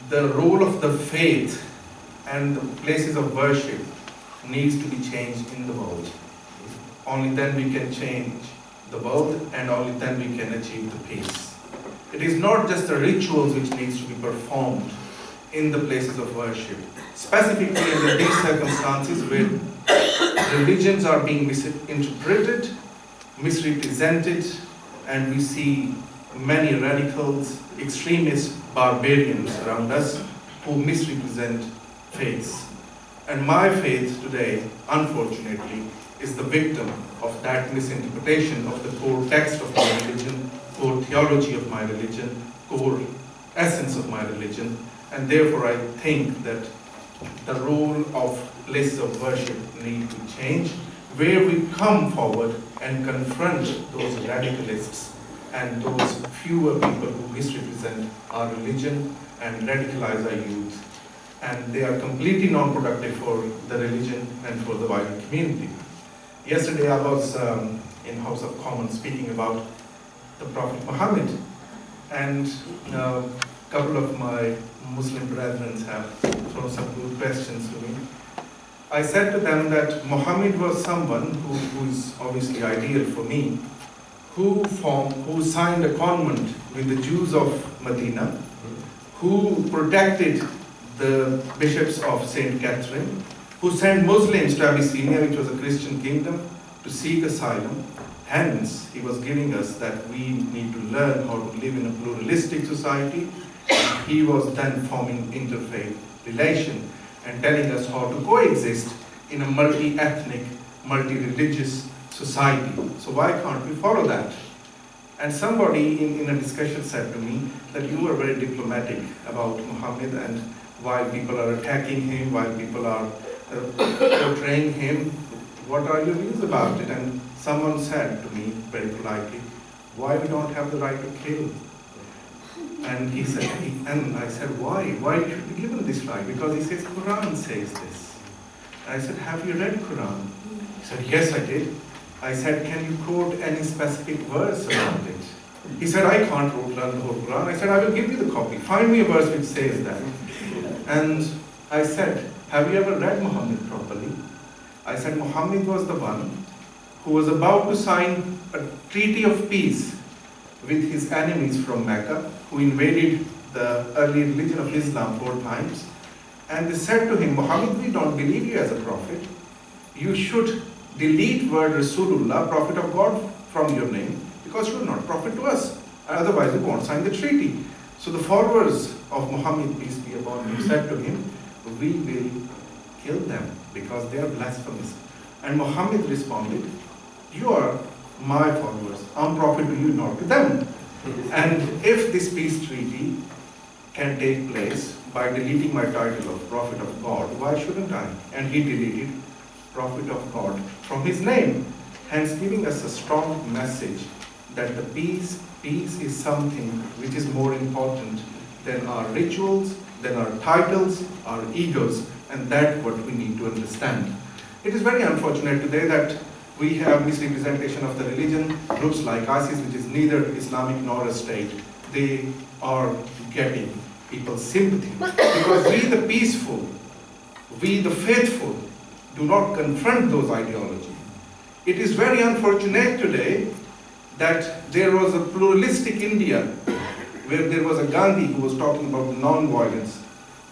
the role of the faith and the places of worship needs to be changed in the world. Only then we can change the world, and only then we can achieve the peace. It is not just the rituals which needs to be performed in the places of worship, specifically in these circumstances where religions are being misinterpreted, misrepresented, and we see many radicals, extremists, barbarians around us who misrepresent faiths. And my faith today, unfortunately, is the victim of that misinterpretation of the core text of my religion, core theology of my religion, core essence of my religion. And therefore I think that the role of places of worship need to change, where we come forward and confront those radicalists and those fewer people who misrepresent our religion and radicalize our youth. And they are completely non-productive for the religion and for the wider community. Yesterday I was in House of Commons speaking about the Prophet Muhammad, and a couple of my Muslim brethren have thrown some good questions to me. I said to them that Muhammad was someone who is obviously ideal for me, who signed a covenant with the Jews of Medina, who protected the bishops of St. Catherine, who sent Muslims to Abyssinia, which was a Christian kingdom, to seek asylum. Hence, he was giving us that we need to learn how to live in a pluralistic society. He was then forming interfaith relation and telling us how to coexist in a multi-ethnic, multi-religious society. So why can't we follow that? And somebody in a discussion said to me that you were very diplomatic about Muhammad, and while people are attacking him, while people are portraying him, what are your views about it? And someone said to me very politely, why we don't have the right to kill? And he said, and I said, why? Why should we give him this right? Because he says, Quran says this. And I said, have you read Quran? He said, yes, I did. I said, can you quote any specific verse about it? He said, I can't learn the whole Quran. I said, I will give you the copy. Find me a verse which says that. And I said, have you ever read Muhammad properly? I said, Muhammad was the one who was about to sign a treaty of peace with his enemies from Mecca, who invaded the early religion of Islam 4 times. And they said to him, Muhammad, we don't believe you as a prophet. You should delete word Rasulullah, prophet of God, from your name, because you are not prophet to us. Otherwise, we won't sign the treaty. So the followers of Muhammad, peace be upon him, said to him, we will kill them because they are blasphemous. And Muhammad responded, you are my followers. I'm prophet to you, not to them. And if this peace treaty can take place by deleting my title of prophet of God, why shouldn't I? And he deleted prophet of God from his name, hence giving us a strong message that the peace is something which is more important than our rituals, than our titles, our egos, and that's what we need to understand. It is very unfortunate today that we have misrepresentation of the religion. Groups like ISIS, which is neither Islamic nor a state, they are getting people's sympathy. Because we the peaceful, we the faithful, do not confront those ideologies. It is very unfortunate today that there was a pluralistic India where there was a Gandhi who was talking about non-violence.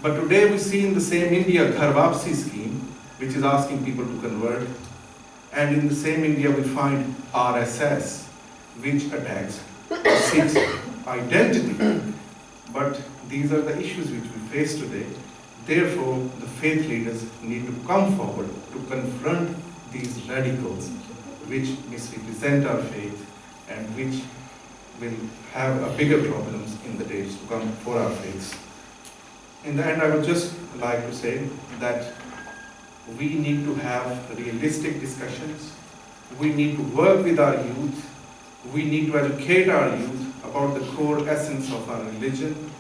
But today we see in the same India Ghar Wapsi scheme, which is asking people to convert. And in the same India we find RSS, which attacks Sikhs' identity. But these are the issues which we face today. Therefore, the faith leaders need to come forward to confront these radicals which misrepresent our faith and which will have a bigger problems in the days to come for our faiths. In the end, I would just like to say that we need to have realistic discussions. We need to work with our youth. We need to educate our youth about the core essence of our religion.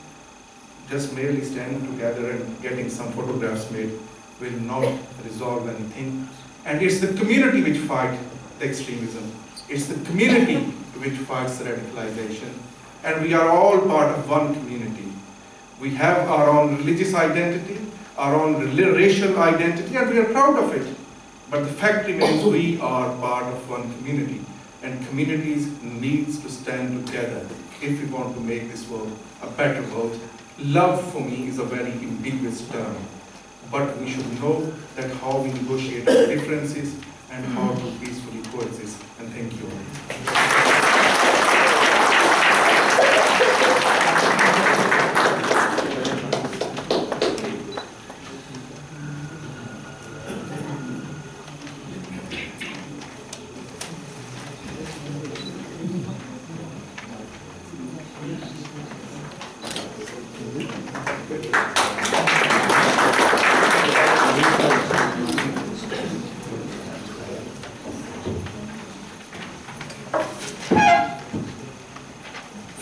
Just merely standing together and getting some photographs made will not resolve anything. And it's the community which fights the extremism. It's the community which fights the radicalization. And we are all part of one community. We have our own religious identity, our own racial identity, and we are proud of it. But the fact remains, we are part of one community. And communities needs to stand together if we want to make this world a better world. Love for me is a very ambiguous term. But we should know that how we negotiate our differences and how to peacefully coexist. And thank you all.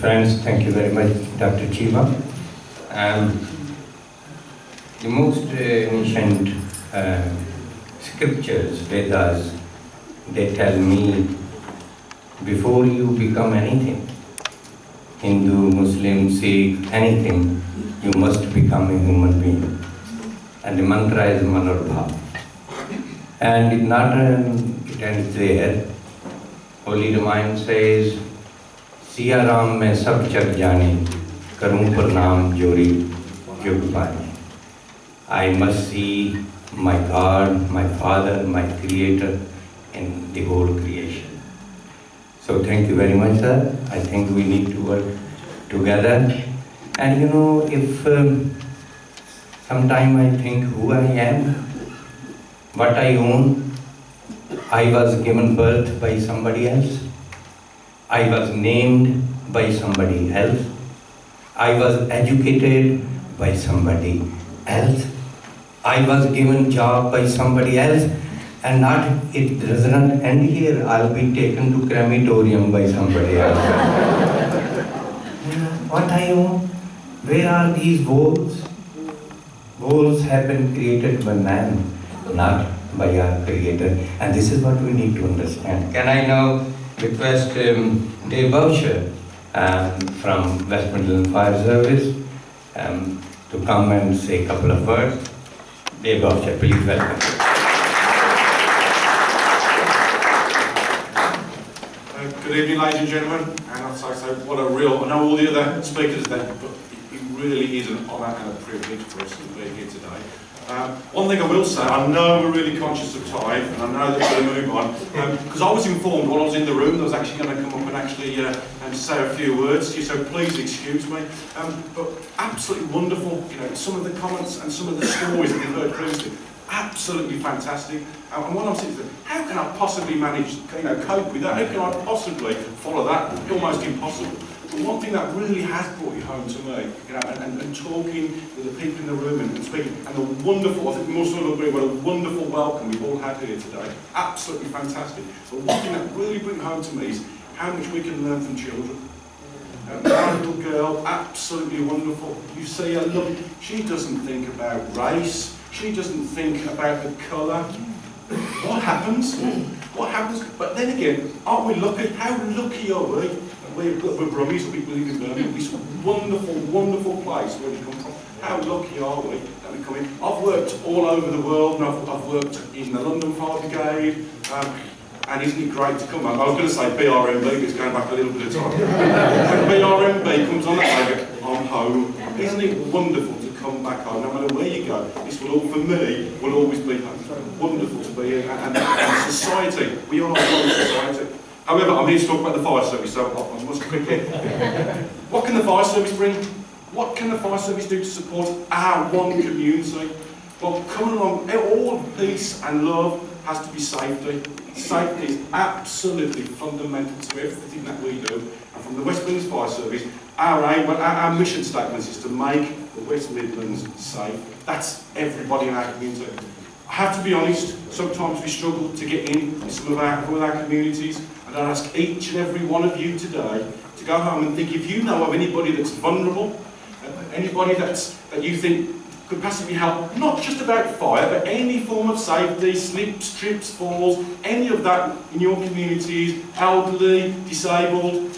Friends, thank you very much, Dr. Chiva. The most ancient scriptures, Vedas, they tell me, before you become anything, Hindu, Muslim, Sikh, anything, you must become a human being. And the mantra is Manarbhav. And it not it ends there. Holy Ramayana says, Siya Ram मैं सब जग जाने करूं प्रणाम जोरी जुग पाने. I must see my God, my Father, my Creator in the whole creation. So thank you very much, sir. I think we need to work together. And you know, if sometime I think who I am, what I own, I was given birth by somebody else. I was named by somebody else. I was educated by somebody else. I was given job by somebody else. And not, it does not end here. I'll be taken to crematorium by somebody else. What I own? Where are these walls? Walls have been created by man, not by our Creator. And this is what we need to understand. Can I now request Dave Boucher from West Midlands Fire Service to come and say a couple of words. Dave Boucher, please welcome. Good evening, ladies and gentlemen. And I'd say, what a real, I know all the other speakers there, but it really is an honour and a privilege for us to be here today. One thing I will say, I know we're really conscious of time, and I know that we're going to move on, because I was informed while I was in the room that I was actually going to come up and actually say a few words to you, so please excuse me. But absolutely wonderful, you know, some of the comments and some of the stories that we've heard previously, absolutely fantastic. And what I'm saying is, how can I possibly manage, you know, cope with that? How can I possibly follow that? Almost impossible. But one thing that really has brought you home to me, you know, and talking with the people in the room and speaking, and the wonderful, I think we must all agree, what a wonderful welcome we've all had here today. Absolutely fantastic. But one thing that really brought home to me is how much we can learn from children. My little girl, absolutely wonderful. You see her look, she doesn't think about race, she doesn't think about the colour. What happens? What happens? But then again, aren't we lucky? How lucky are we? We're Brummies, we believe in Birmingham, this wonderful, wonderful place where we come from. How lucky are we that we come in? I've worked all over the world, and I've worked in the London Fire Brigade, and isn't it great to come back? I was going to say BRMB, but it's going back a little bit of time. When BRMB comes on that, I'm home. Isn't it wonderful to come back home? No matter where you go, this will all, for me, will always be home. It's wonderful to be here. And society, we are a one society. However, I'm here to talk about the fire service, so I must quickly. What can the fire service bring? What can the fire service do to support our one community? Well, come along, all peace and love, has to be safety. Safety is absolutely fundamental to everything that we do. And from the West Midlands Fire Service, our aim, our mission statement is to make the West Midlands safe. That's everybody in our community. I have to be honest, sometimes we struggle to get in some of our communities, and I ask each and every one of you today to go home and think, if you know of anybody that's vulnerable, anybody that you think could possibly help, not just about fire, but any form of safety, slips, trips, falls, any of that in your communities, elderly, disabled,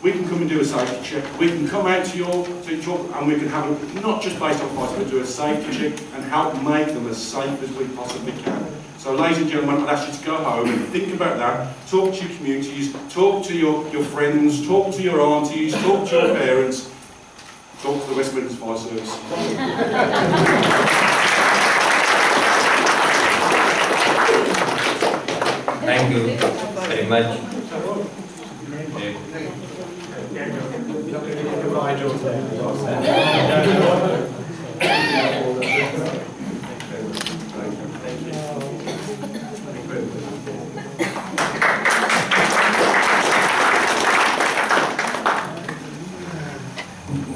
we can come and do a safety check. We can come out to your and we can have a, not just based on fires, but do a safety check and help make them as safe as we possibly can. So ladies and gentlemen, I'd ask you to go home and think about that, talk to your communities, talk to your friends, talk to your aunties, talk to your parents, talk to the West Midlands Fire Service. Thank you very much.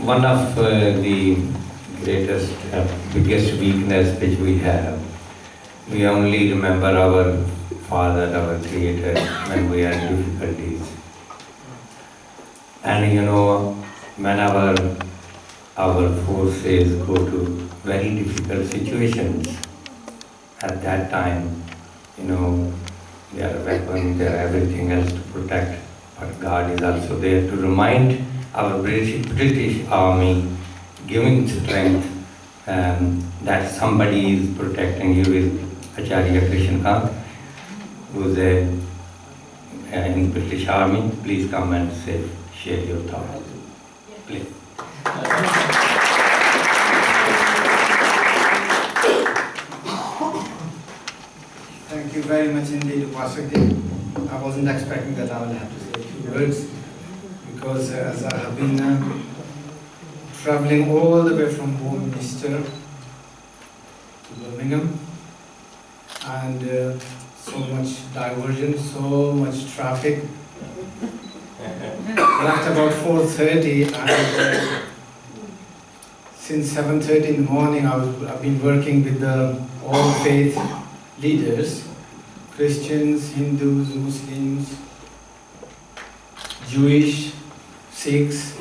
One of the greatest, biggest weakness which we have, we only remember our Father, our Creator, when we are in difficulties. And you know, whenever our forces go to very difficult situations, at that time, you know, their weapons, their everything else to protect, but God is also there to remind our British Army, giving strength that somebody is protecting you, with Acharya Krishnakant, who is in British Army. Please come and share your thoughts. Please. Thank you very much indeed, Upasakji. I wasn't expecting that I would have to say a few words, because as I have been traveling all the way from Home Minister to Birmingham, and so much diversion, so much traffic. Left about 4:30, and since 7:30 in the morning I've been working with the all faith leaders, Christians, Hindus, Muslims, Jewish, Sikhs.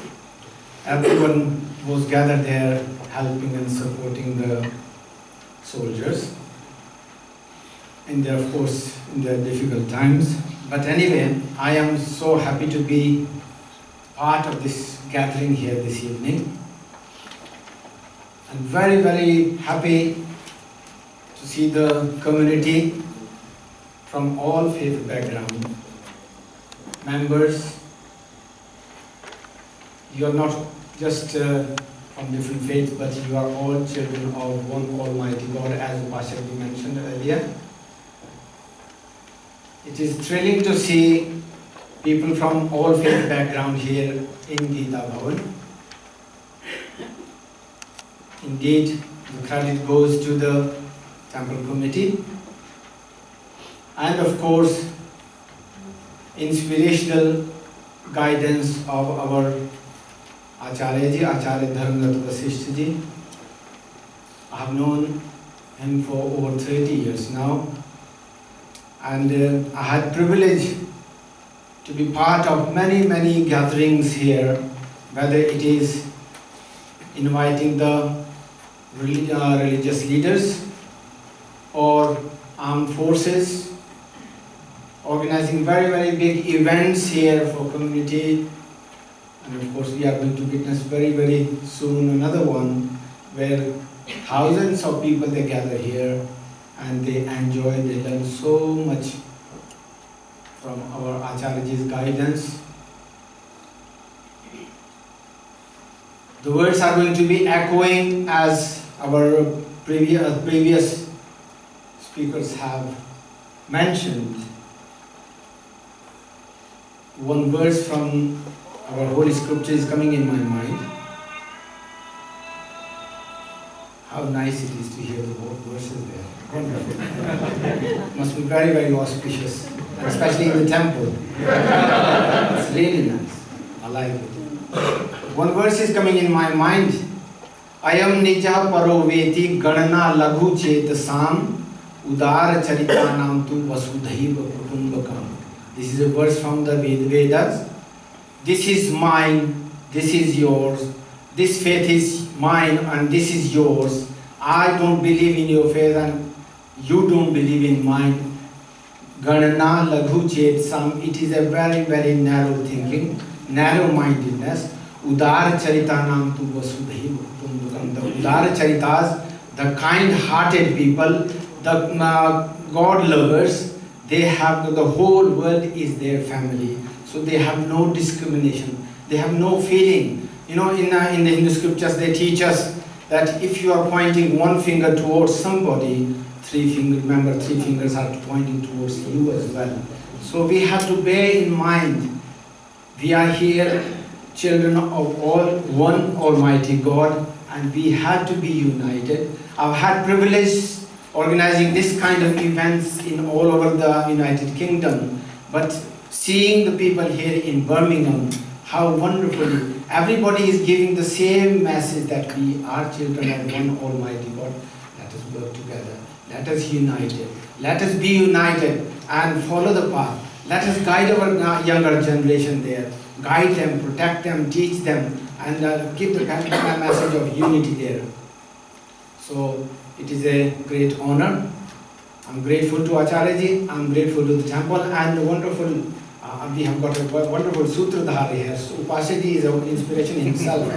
Everyone was gathered there helping and supporting the soldiers in their, of course, in their difficult times. But anyway, I am so happy to be part of this gathering here this evening. I'm very, very happy to see the community from all faith background, members. You are not just from different faiths, but you are all children of one Almighty God, as Upasakji mentioned earlier. It is thrilling to see people from all faith background here in Geeta Bhawan. Indeed, the credit goes to the temple committee, and of course, inspirational guidance of our Acharya Ji, Acharya Dharmnath Vasishtha Ji. I have known him for over 30 years now, and I had privilege to be part of many, many gatherings here, whether it is inviting the religious leaders or armed forces, organizing very, very big events here for community. And of course, we are going to witness very, very soon another one where thousands of people, they gather here and they enjoy, they learn so much from our Acharya's guidance. The words are going to be echoing as our previous speakers have mentioned. One verse from our Holy Scripture is coming in my mind. How nice it is to hear the verses there. Wonderful. Must be very, very auspicious, and especially in the temple. It's really nice. I like it. One verse is coming in my mind. Ayam nija paroveti ganana laghu chetasam udara charitanam tu vasudhaiva kutumbakam. This is a verse from the Vedas. This is mine, this is yours. This faith is mine and this is yours. I don't believe in your faith and you don't believe in mine. Ganana laghu chetasam. It is a very, very narrow thinking, narrow-mindedness. Udar charitanam tu vasudhaiva kutumbakam. The Udar charitas, the kind-hearted people, the God lovers, they have, the whole world is their family. So they have no discrimination. They have no feeling. You know, in the Hindu scriptures, they teach us that if you are pointing one finger towards somebody, three fingers are pointing towards you as well. So we have to bear in mind, we are here, children of one Almighty God, and we have to be united. I've had privilege organizing this kind of events in all over the United Kingdom, but seeing the people here in Birmingham, how wonderfully everybody is giving the same message that we are children of one Almighty God. Let us work together. Let us unite. Let us be united and follow the path. Let us guide our younger generation there. Guide them, protect them, teach them, and give the message of unity there. So it is a great honor. I'm grateful to Acharya-ji, I'm grateful to the temple, and wonderful, we have got a wonderful Sutradhari here. So Upasya-ji is our inspiration himself.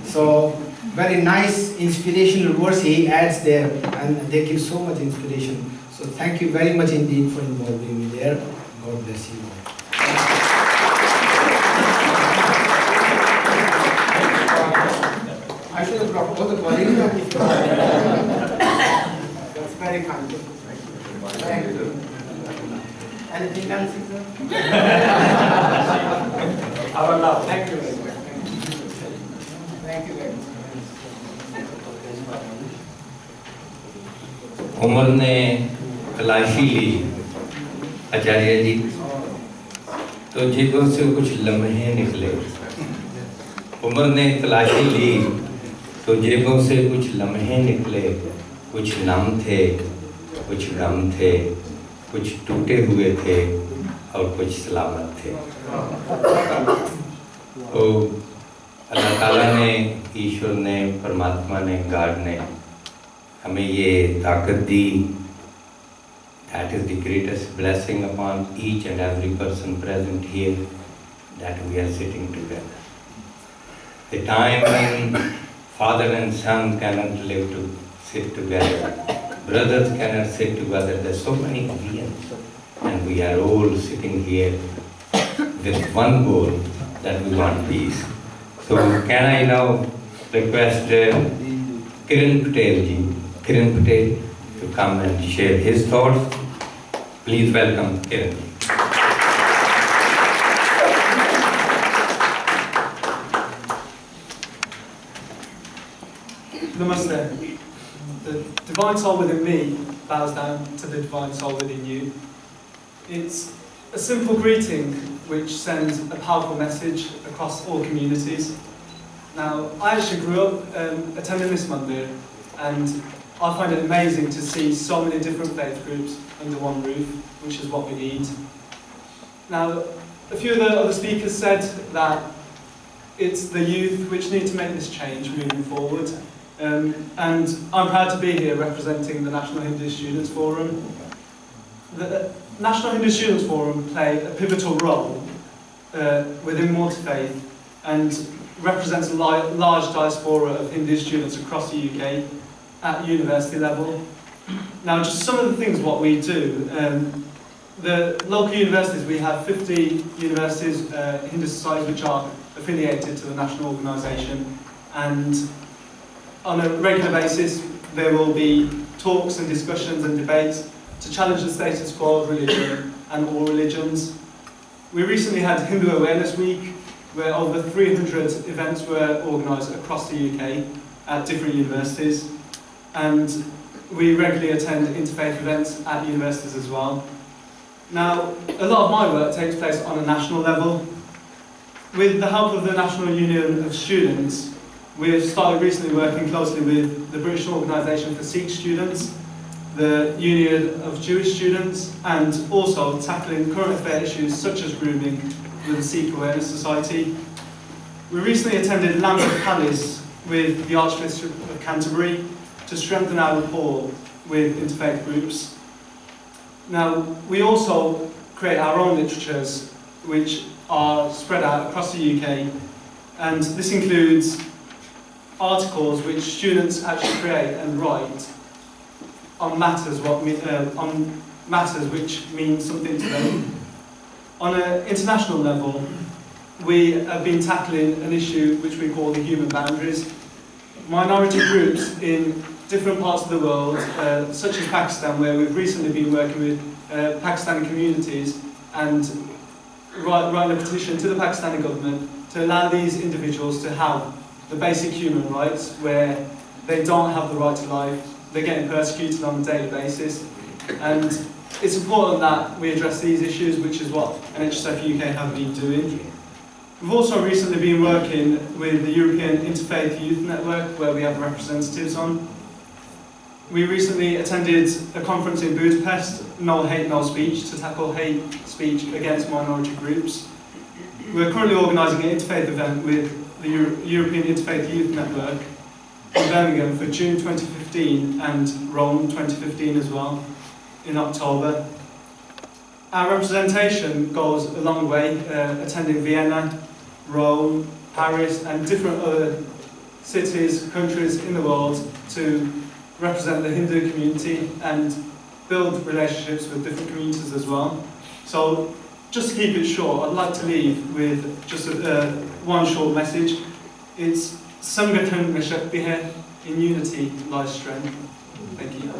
So very nice inspirational words he adds there, and they give so much inspiration. So thank you very much indeed for involving me there. God bless you all. I should have brought all the qualities. That's very kind. Thank you. Anything else? Our love. Thank you very much. Thank you very much. Umar ने तलाशी ली आचार्य जी, तो जेबों से कुछ लम्हे निकले। उमर ने तलाशी ली तो जेबों से कुछ लम्हे निकले। कुछ नाम थे, कुछ गम थे, कुछ टूटे हुए थे और कुछ सलामत थे। तो अल्लाह ताला ने, ईश्वर ने, परमात्मा ने, गॉड ने हमें ये ताकत दी। That is the greatest blessing upon each and every person present here, that we are sitting together. The time when father and son cannot live to sit together, brothers cannot sit together. There are so many millions, and we are all sitting here with one goal, that we want peace. So can I now request Kiran Patel to come and share his thoughts. Please welcome Kiran. Namaste. The divine soul within me bows down to the divine soul within you. It's a simple greeting which sends a powerful message across all communities. Now, I actually grew up attending this mandir, and I find it amazing to see so many different faith groups under one roof, which is what we need. Now, a few of the other speakers said that it's the youth which need to make this change moving forward. And I'm proud to be here representing the National Hindu Students Forum. The National Hindu Students Forum play a pivotal role within Multifaith and represents a large diaspora of Hindu students across the UK at university level. Now, just some of the things what we do. The local universities, we have 50 universities, Hindu societies, which are affiliated to the national organisation, and on a regular basis there will be talks and discussions and debates to challenge the status quo of religion and all religions. We recently had Hindu Awareness Week, where over 300 events were organised across the UK at different universities. and we regularly attend interfaith events at universities as well. Now, a lot of my work takes place on a national level. With the help of the National Union of Students, we've started recently working closely with the British Organisation for Sikh Students, the Union of Jewish Students, and also tackling current affair issues such as grooming with the Sikh Awareness Society. We recently attended Lambeth Palace with the Archbishop of Canterbury to strengthen our rapport with interfaith groups. Now, we also create our own literatures which are spread out across the UK, and this includes articles which students actually create and write on matters which mean something to them. On an international level, we have been tackling an issue which we call the human boundaries. Minority groups in different parts of the world, such as Pakistan, where we've recently been working with Pakistani communities and writing a petition to the Pakistani government to allow these individuals to have the basic human rights, where they don't have the right to life, they're getting persecuted on a daily basis. And it's important that we address these issues, which is what NHSF UK have been doing. We've also recently been working with the European Interfaith Youth Network, where we have representatives on. We recently attended a conference in Budapest, No Hate, No Speech, to tackle hate speech against minority groups. We're currently organising an interfaith event with the European Interfaith Youth Network in Birmingham for June 2015 and Rome 2015 as well, in October. Our representation goes a long way, attending Vienna, Rome, Paris and different other cities, countries in the world to represent the Hindu community and build relationships with different communities as well. So just to keep it short, I'd like to leave with just one short message. It's Sangathan mein Shakti hai, in unity lies strength. Thank you.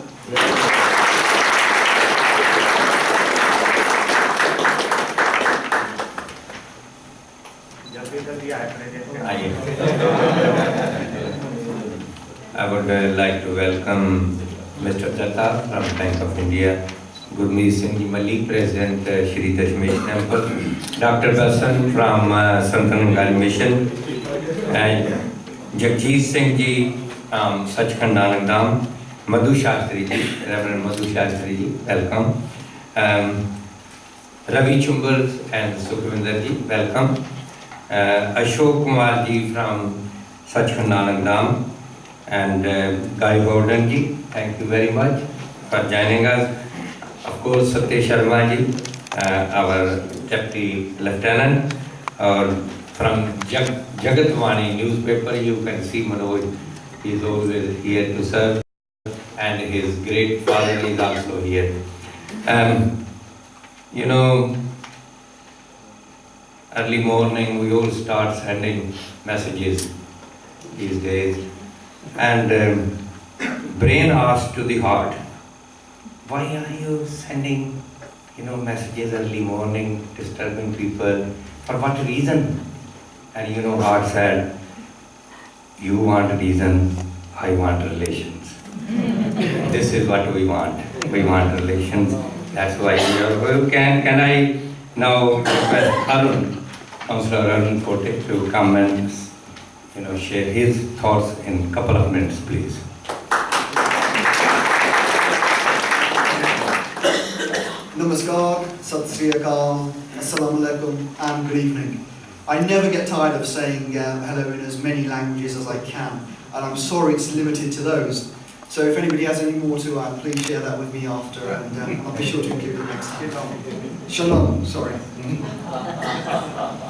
I would like to welcome Mr. Datta from Bank of India, Gurmeet Singh Ji Malik, President Shri Dashmesh Temple, Dr. Basan from Santangal Mission, and Jagjit Singh Ji from Sachkhand Anandam, Madhu Shastri Ji, Reverend Madhu Shastri Ji, welcome. Ravi Chumbal and Sukhvinder Ji, welcome. Ashok Kumar Ji from Sachkhand Anandam, and Guy Gordon Ji, thank you very much for joining us. Of course, Satya Sharma Ji, our Deputy Lieutenant, from Jagatwani newspaper, you can see Manoj, he is always here to serve, and his great father is also here. You know, early morning we all start sending messages these days, and brain asks to the heart, why are you sending, messages early morning, disturbing people? For what reason? And heart said, you want reason, I want relations. This is what we want. We want relations. That's why we are. Can I now request Arun, Councillor Arun Forte, to come and share his thoughts in a couple of minutes, please. Namaskar, Sat Sri Akal, Assalamu Alaikum, and good evening. I never get tired of saying hello in as many languages as I can, and I'm sorry it's limited to those. So if anybody has any more to add, please share that with me after, and I'll be sure to include it next time. Shalom, sorry.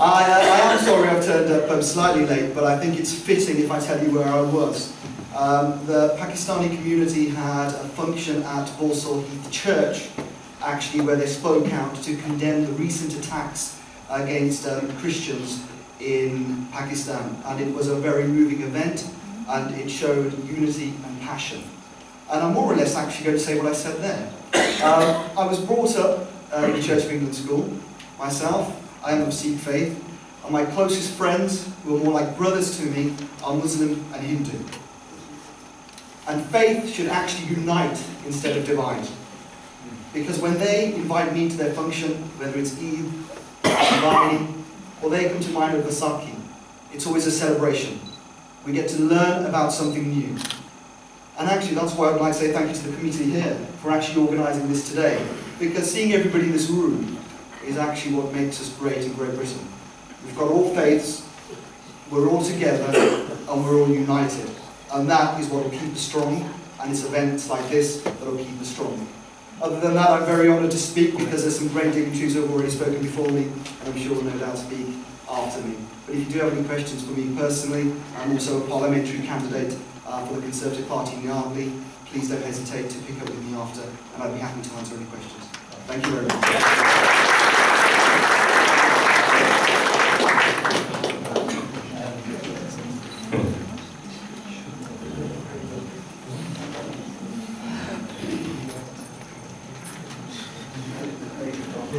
I am sorry I've turned up slightly late, but I think it's fitting if I tell you where I was. The Pakistani community had a function at Balsall Heath Church, actually, where they spoke out to condemn the recent attacks against Christians in Pakistan. And it was a very moving event, and it showed unity and passion. And I'm more or less actually going to say what I said there. I was brought up in the Church of England school. Myself, I am of Sikh faith, and my closest friends, who are more like brothers to me, are Muslim and Hindu. And faith should actually unite instead of divide. Because when they invite me to their function, whether it's Eid, Diwali, or they come to mine at Vaisakhi, it's always a celebration. We get to learn about something new. And actually that's why I'd like to say thank you to the committee here for actually organising this today. Because seeing everybody in this room is actually what makes us great in Great Britain. We've got all faiths, we're all together, and we're all united. And that is what will keep us strong, and it's events like this that will keep us strong. Other than that, I'm very honoured to speak because there's some great dignitaries who have already spoken before me, and I'm sure will no doubt speak after me. But if you do have any questions for me personally, I'm also a parliamentary candidate for the Conservative Party in Yardley. Please don't hesitate to pick up with me after, and I'd be happy to answer any questions. Thank you very much.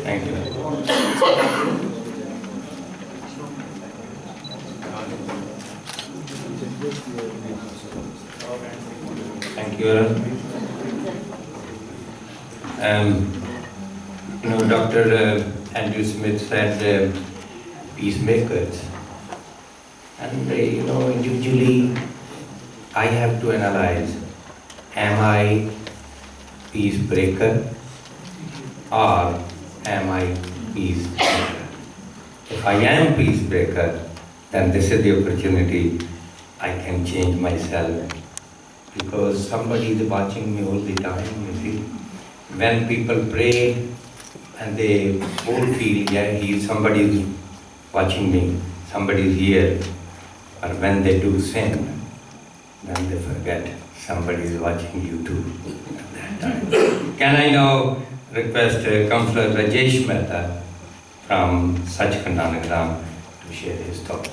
Thank you. Thank you, Aaron. Dr. Andrew Smith said peacemakers. And individually, I have to analyze, am I peace breaker or am I peace breaker? If I am peace breaker, then this is the opportunity I can change myself. Because somebody is watching me all the time, you see. When people pray and they all feel, yeah, somebody is watching me, somebody is here. But when they do sin, then they forget somebody is watching you too at that time. Can I now request Councillor Rajesh Mehta from Sachkhand Nagram to share his thoughts.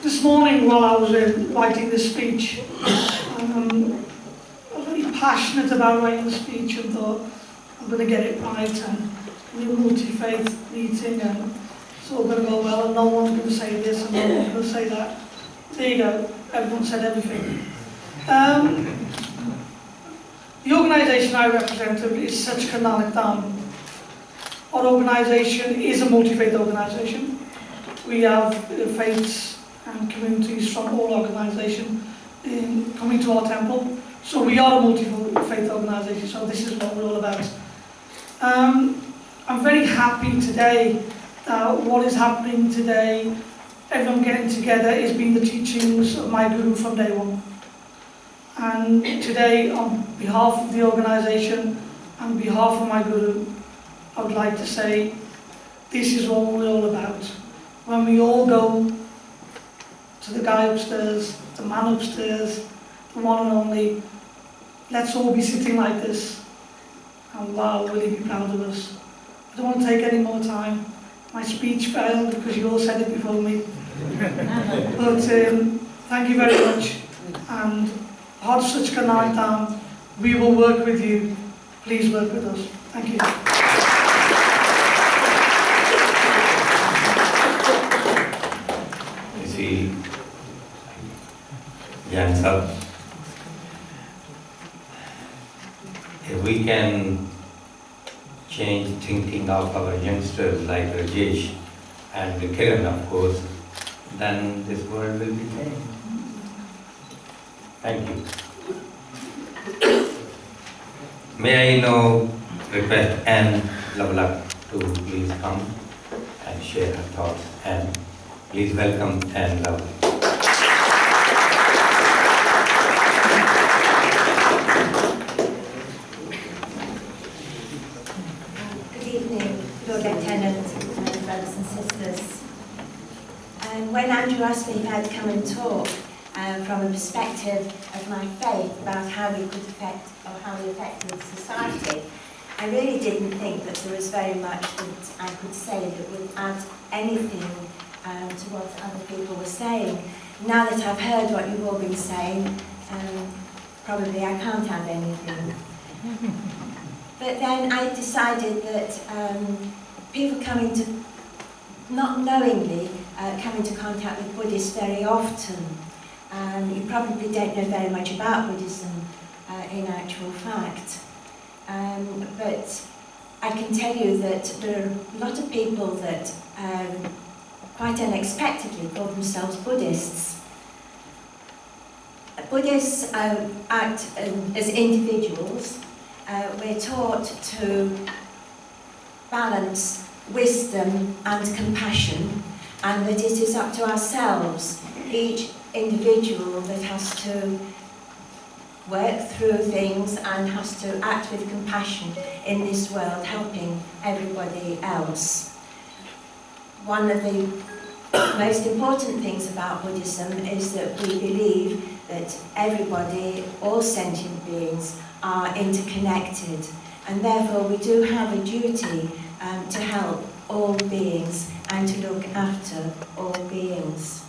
This morning while I was writing this speech, I was very passionate about writing the speech and thought I'm going to get it right and we're a multi-faith meeting and it's all going to go well and no one's going to say this and no one's going to say that. There you go, everyone said everything. The organisation I represent is Sachkhand Nagram. Our organisation is a multi-faith organisation. We have faiths and communities from all organisations coming to our temple. So we are a multi-faith organisation, so this is what we're all about. I'm very happy today that what is happening today, everyone getting together, is being the teachings of my Guru from day one. And today, on behalf of the organisation and on behalf of my Guru, I would like to say this is what we're all about. When we all go to the guy upstairs, the man upstairs, the one and only, let's all be sitting like this. And wow, will he be proud of us? I don't want to take any more time. My speech failed because you all said it before me. But thank you very much. And Har Sachkhand Nagram, we will work with you. Please work with us. Thank you. You see, Jan Sahab, if we can change thinking of our youngsters like Rajesh and Kiran, of course, then this world will be changed. Thank you. May I now request Anne Lovelock to please come and share her thoughts. And please welcome Anne Lovelock. Good evening, Lord Lieutenant and brothers and sisters. When Andrew asked me if I'd come and talk from a perspective of my faith about how we could affect, or how we affected society, I really didn't think that there was very much that I could say that would add anything to what other people were saying. Now that I've heard what you've all been saying, probably I can't add anything. But then I decided that people coming to not knowingly come into contact with Buddhists very often. You probably don't know very much about Buddhism in actual fact. But I can tell you that there are a lot of people that quite unexpectedly call themselves Buddhists. Buddhists act as individuals. We're taught to balance wisdom and compassion, and that it is up to ourselves, each individual, that has to work through things and has to act with compassion in this world, helping everybody else. One of the most important things about Buddhism is that we believe that everybody, all sentient beings, are interconnected, and therefore we do have a duty to help all beings and to look after all beings.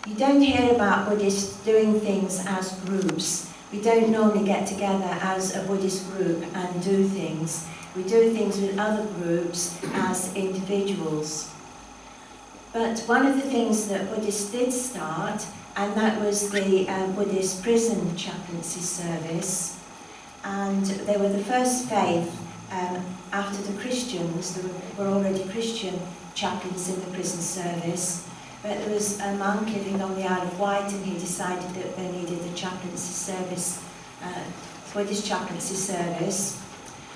You don't hear about Buddhists doing things as groups. We don't normally get together as a Buddhist group and do things. We do things with other groups as individuals. But one of the things that Buddhists did start, and that was the Buddhist prison chaplaincy service, and they were the first faith after the Christians. There were already Christian chaplains in the prison service, but there was a monk living on the Isle of Wight, and he decided that they needed a chaplaincy service, Buddhist chaplaincy service.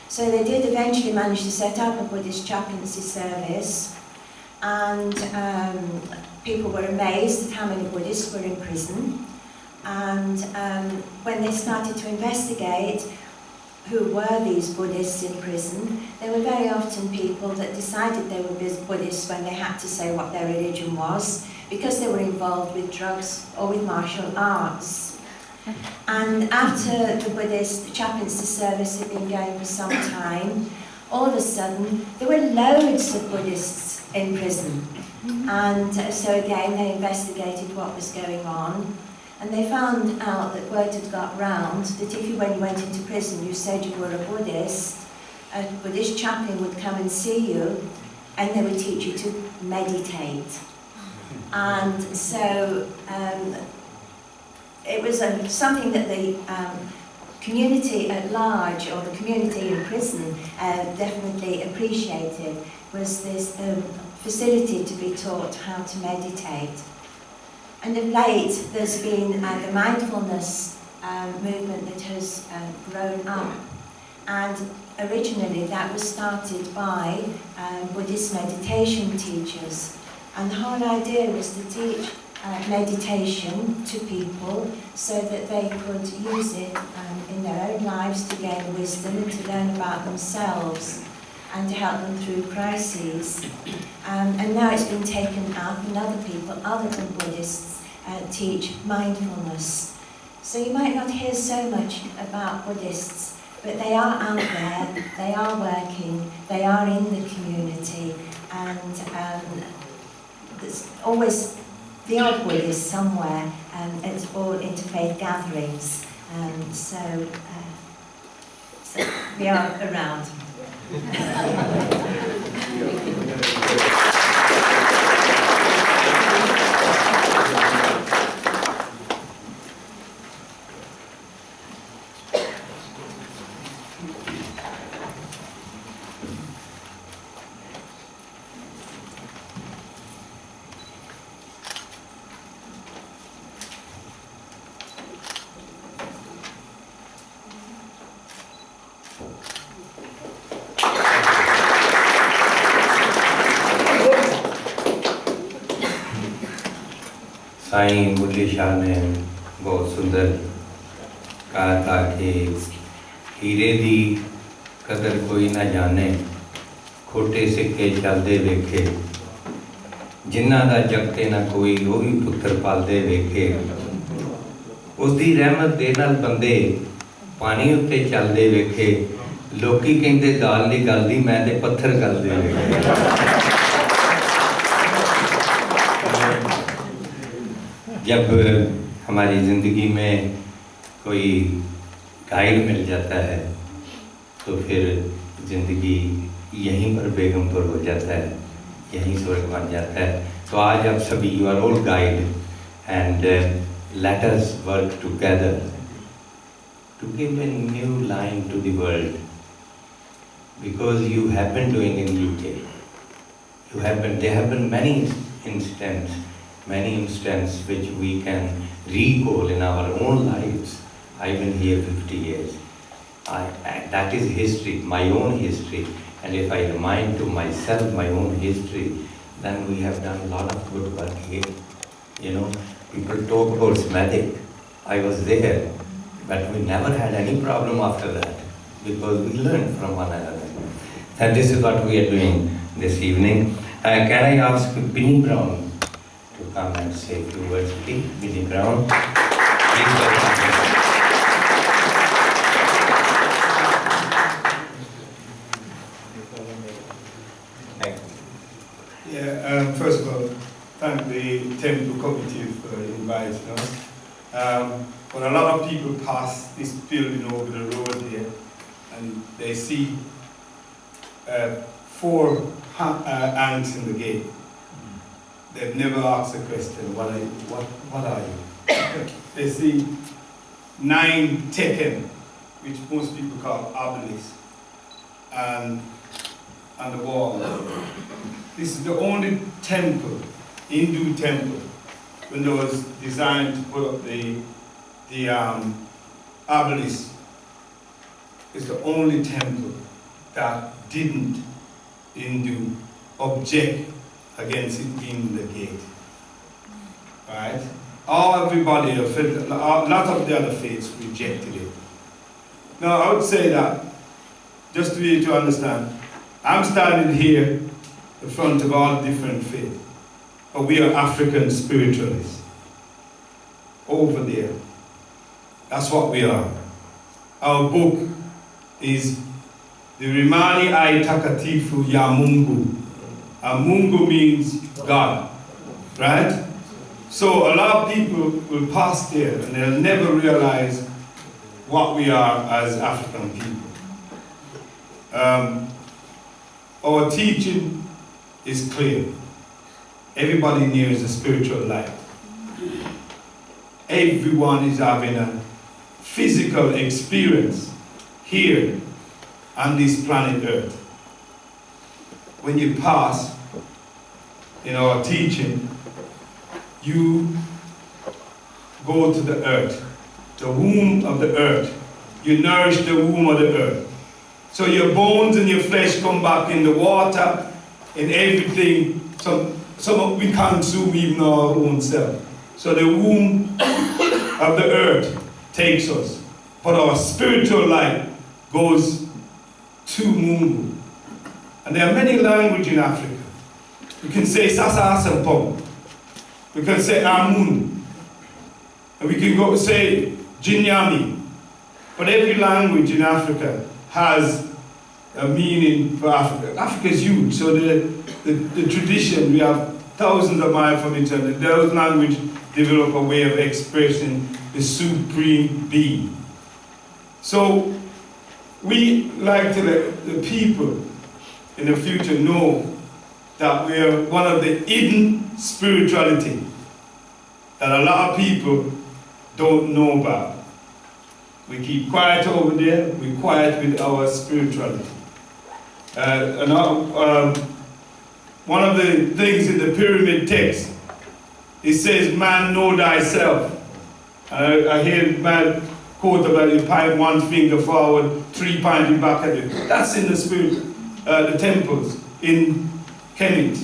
So they did eventually manage to set up a Buddhist chaplaincy service, and people were amazed at how many Buddhists were in prison. And when they started to investigate who were these Buddhists in prison, there were very often people that decided they were Buddhists when they had to say what their religion was, because they were involved with drugs or with martial arts. And after the Buddhist chaplaincy service had been going for some time, all of a sudden there were loads of Buddhists in prison. And so again they investigated what was going on. And they found out that word had got round that if you, when you went into prison, you said you were a Buddhist chaplain would come and see you, and they would teach you to meditate. And so it was something that the community at large, or the community in prison, definitely appreciated, was this facility to be taught how to meditate. And of late, there's been the mindfulness movement that has grown up. And originally, that was started by Buddhist meditation teachers. And the whole idea was to teach meditation to people so that they could use it in their own lives to gain wisdom and to learn about themselves and to help them through crises. And now it's been taken up, and other people, other than Buddhists, teach mindfulness. So you might not hear so much about Buddhists, but they are out there, they are working, they are in the community, and there's always the odd Buddhist somewhere, and it's all interfaith gatherings. So we are around. Sai Bulleh Shah ने बहुत सुंदर कहा था कि हीरे दी कदर कोई ना जाने, खोटे सिक्के चलदे वेखे, जिन्हां दा जगते ना कोई वो भी पुत्र पालदे वेखे, उसदी रहमत दे नाल बंदे पानी उत्ते चलदे वेखे, लोकी कहंदे दाल नहीं गलदी, मैं ते पत्थर गलदे वेखे। जब हमारी ज़िंदगी में कोई गाइड मिल जाता है तो फिर ज़िंदगी यहीं पर बेगम पर हो जाता है। यहीं स्वर्ग बन जाता है। तो आज आप सभी, you are all guide, and let us work together to give a new line to the world, because you have been doing in UK. There have been many instances which we can recall in our own lives. I've been here 50 years. That is history, my own history. And if I remind to myself my own history, then we have done a lot of good work here. You know, people talk about Semitic. I was there, but we never had any problem after that, because we learned from one another. And this is what we are doing this evening. Can I ask Binny Brown to come and say a few words, please? Binny Brown. Please welcome. Yeah, first of all, thank the Temple Committee for inviting us. But a lot of people pass this building over the road here, and they see 4 ants in the gate. They've never asked the question, what are you? They see 9 Tekken, which most people call obelisks, and on the wall. This is the only temple, Hindu temple, when it was designed to put up the obelisk. It's the only temple that didn't Hindu object against it being the gate. Right? Everybody, a lot of the other faiths rejected it. Now, I would say that, just for you to understand, I'm standing here in front of all different faiths, but we are African spiritualists. Over there. That's what we are. Our book is the Rimani Ai Takatifu Ya Mungu. And Mungu means God. Right? So a lot of people will pass there and they'll never realize what we are as African people. Our teaching is clear. Everybody in here is a spiritual light. Everyone is having a physical experience here on this planet Earth. When you pass in our teaching, you go to the earth, the womb of the earth. You nourish the womb of the earth. So your bones and your flesh come back in the water, and everything, some we consume even our own self. So the womb of the earth takes us. But our spiritual life goes to Mungu. And there are many languages in Africa. We can say Sasa Asampong. We can say Amun. And we can go say Jinyami. But every language in Africa has a meaning for Africa. Africa is huge, so the tradition, we have thousands of miles from each other. Those languages develop a way of expressing the supreme being. So we like to let the people in the future know that we are one of the hidden spirituality that a lot of people don't know about. We keep quiet over there, we're quiet with our spirituality. One of the things in the pyramid text, it says, man, know thyself. I hear man quote about you point one finger forward, 3 pointing back at you. That's in the spirit, the temples in Kemet,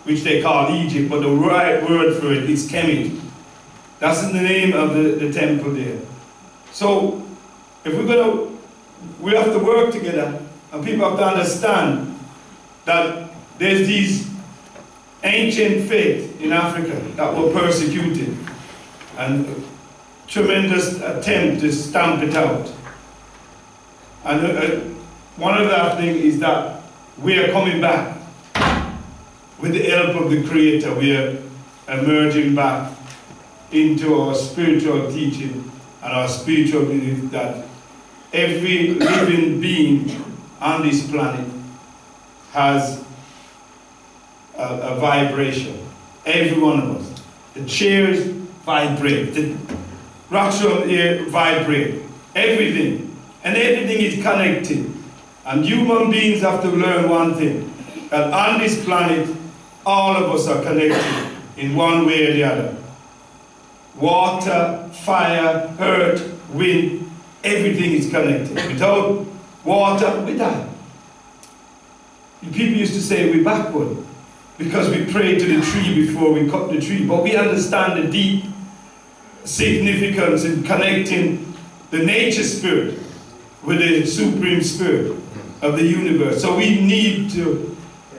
which they call Egypt, but the right word for it is Kemet. That's the name of the temple there. So, if we have to work together, and people have to understand that there's these ancient faiths in Africa that were persecuted, and tremendous attempt to stamp it out. And one of the things is that we are coming back with the help of the Creator. We are emerging back into our spiritual teaching and our spiritual belief that every living being on this planet has a vibration. Every one of us. The chairs vibrate. The rocks on here vibrate. Everything. And everything is connected. And human beings have to learn one thing. That on this planet, all of us are connected in one way or the other. Water, fire, earth, wind, everything is connected. Without water, we die. People used to say we're backward because we pray to the tree before we cut the tree. But we understand the deep significance in connecting the nature spirit with the supreme spirit of the universe. So we need to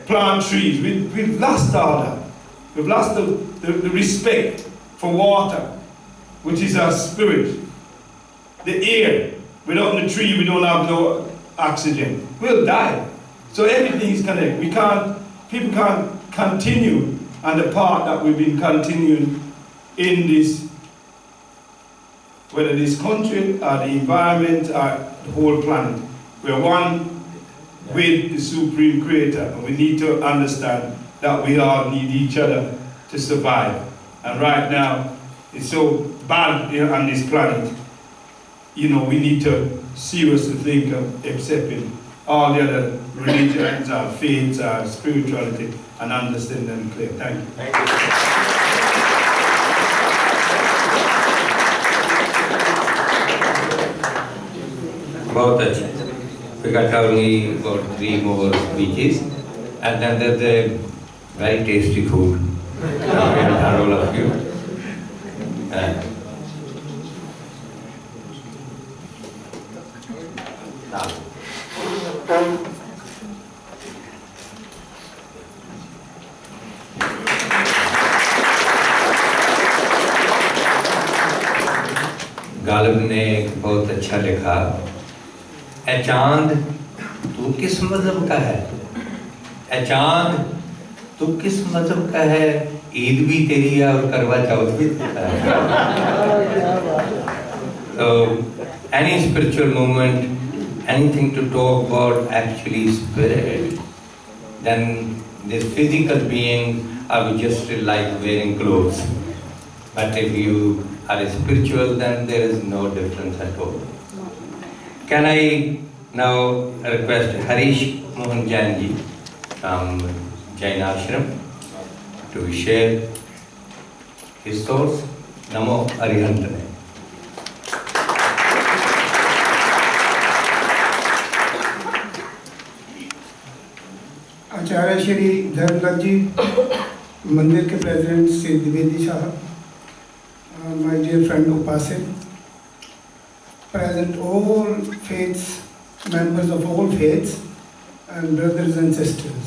plant trees. We've lost all that. We've lost the respect for water, which is our spirit. The air. Without the tree, we don't have no oxygen. We'll die. So everything is connected. People can't continue on the path that we've been continuing in this, whether this country or the environment or the whole planet. We're one with the Supreme Creator, and we need to understand that we all need each other to survive. And right now, it's so bad on this planet. We need to seriously think of accepting all the other religions, our faiths, our spirituality, and understand them clear. Thank you. Thank you. About that, we got only about 3 more speeches, and then there's the very tasty food. All of you. Ghalib ने बहुत अच्छा लिखा, ए चांद तू किस मजहब का है, ए चांद तू किस मजहब का है, ईद भी तेरी है और करवा चौथ भी तेरा है. So any spiritual movement, anything to talk about actually spirit, then this physical being are just like wearing clothes. But if you are spiritual, then there is no difference at all. Can I now request Harish Mohan Jainji from Jain Ashram to share his thoughts? Namo Arihantane. आचार्य श्री धर्मदत्त जी, मंदिर के president Shri Dwivedi साहब, my dear friend Upasit, present all faiths, members of all faiths, and brothers and sisters.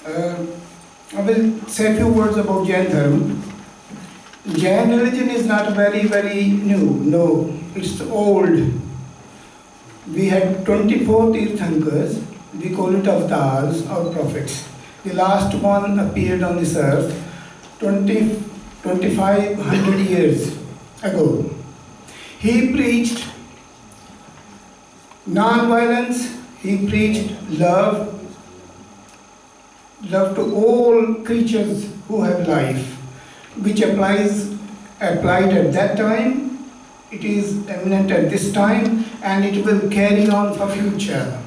I will say a few words about Jain Dharma. Jain religion is not very, very new. No, it's old. We had 24 Tirthankars. We call it avatars or prophets. The last one appeared on this earth 2,500 years ago. He preached non-violence, he preached love to all creatures who have life, which applied at that time, it is eminent at this time, and it will carry on for future.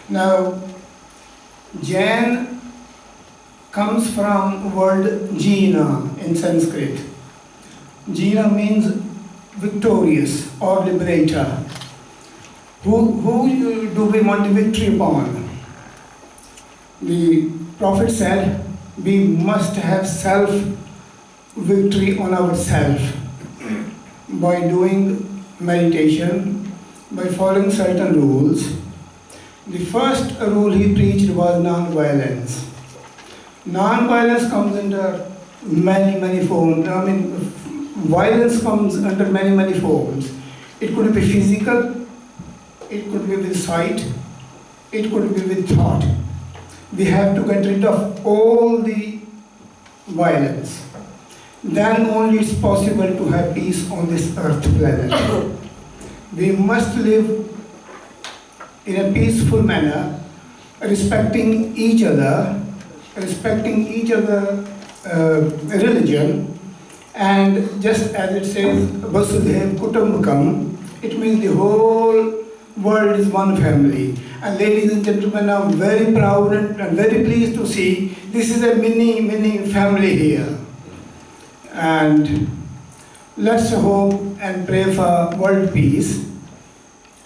Now, Jain comes from word Jina in Sanskrit. Jina means victorious or liberator. Who do we want victory upon? The Prophet said we must have self-victory on ourselves by doing meditation, by following certain rules. The first rule he preached was non-violence. Non-violence comes under many, many forms. Violence comes under many, many forms. It could be physical, it could be with sight, it could be with thought. We have to get rid of all the violence. Then only it's possible to have peace on this earth planet. We must live in a peaceful manner, respecting each other, respecting each other religion, and just as it says, Vasudhaiv Kutumbakam, it means the whole world is one family. And ladies and gentlemen, I'm very proud and very pleased to see this is a mini family here. And let's hope and pray for world peace.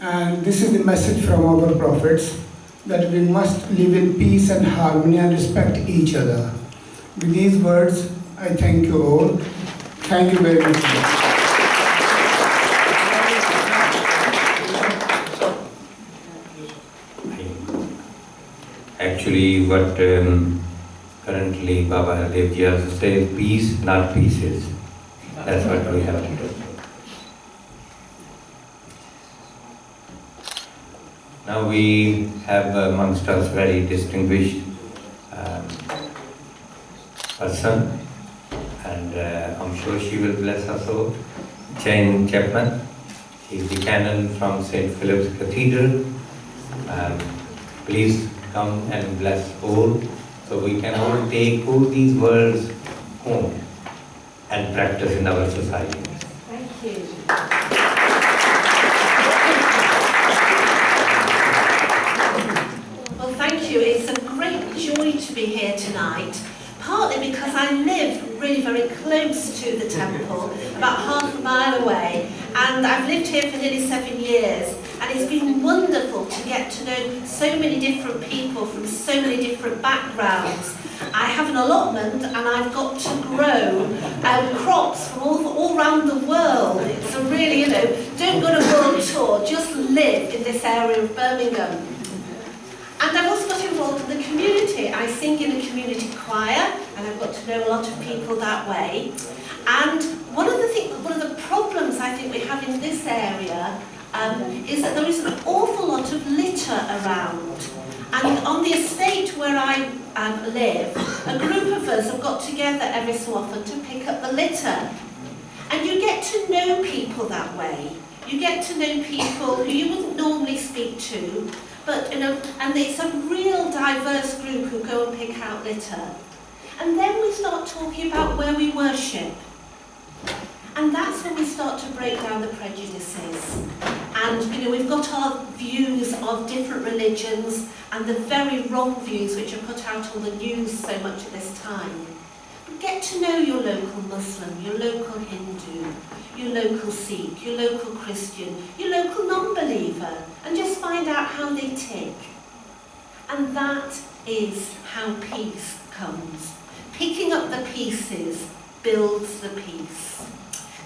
And this is the message from our prophets, that we must live in peace and harmony and respect each other. With these words, I thank you all. Thank you very much. Actually, what currently Baba Hardevji also says, peace, not pieces. That's what we have to do. Now we have amongst us very distinguished person, and I'm sure she will bless us all. Jane Chapman, she's the canon from St. Philip's Cathedral. Please come and bless all, so we can all take all these words home and practice in our society. Thank you. Well, thank you. It's a great joy to be here tonight, partly because I live really very close to the temple, about half a mile away, and I've lived here for nearly 7 years, and it's been wonderful to get to know so many different people from so many different backgrounds. I have an allotment, and I've got to grow crops from all around the world. It's a really, don't go on a world tour, just live in this area of Birmingham. And I've also got involved in the community. I sing in a community choir, and I've got to know a lot of people that way. And one of the problems I think we have in this area is that there is an awful lot of litter around. And on the estate where I live, a group of us have got together every so often to pick up the litter. And you get to know people that way. You get to know people who you wouldn't normally speak to, but and it's a real diverse group who go and pick out litter. And then we start talking about where we worship. And that's when we start to break down the prejudices. And we've got our views of different religions and the very wrong views which are put out on the news so much at this time. But get to know your local Muslim, your local Hindu, your local Sikh, your local Christian, your local non-believer, and just find out how they tick. And that is how peace comes. Picking up the pieces builds the peace.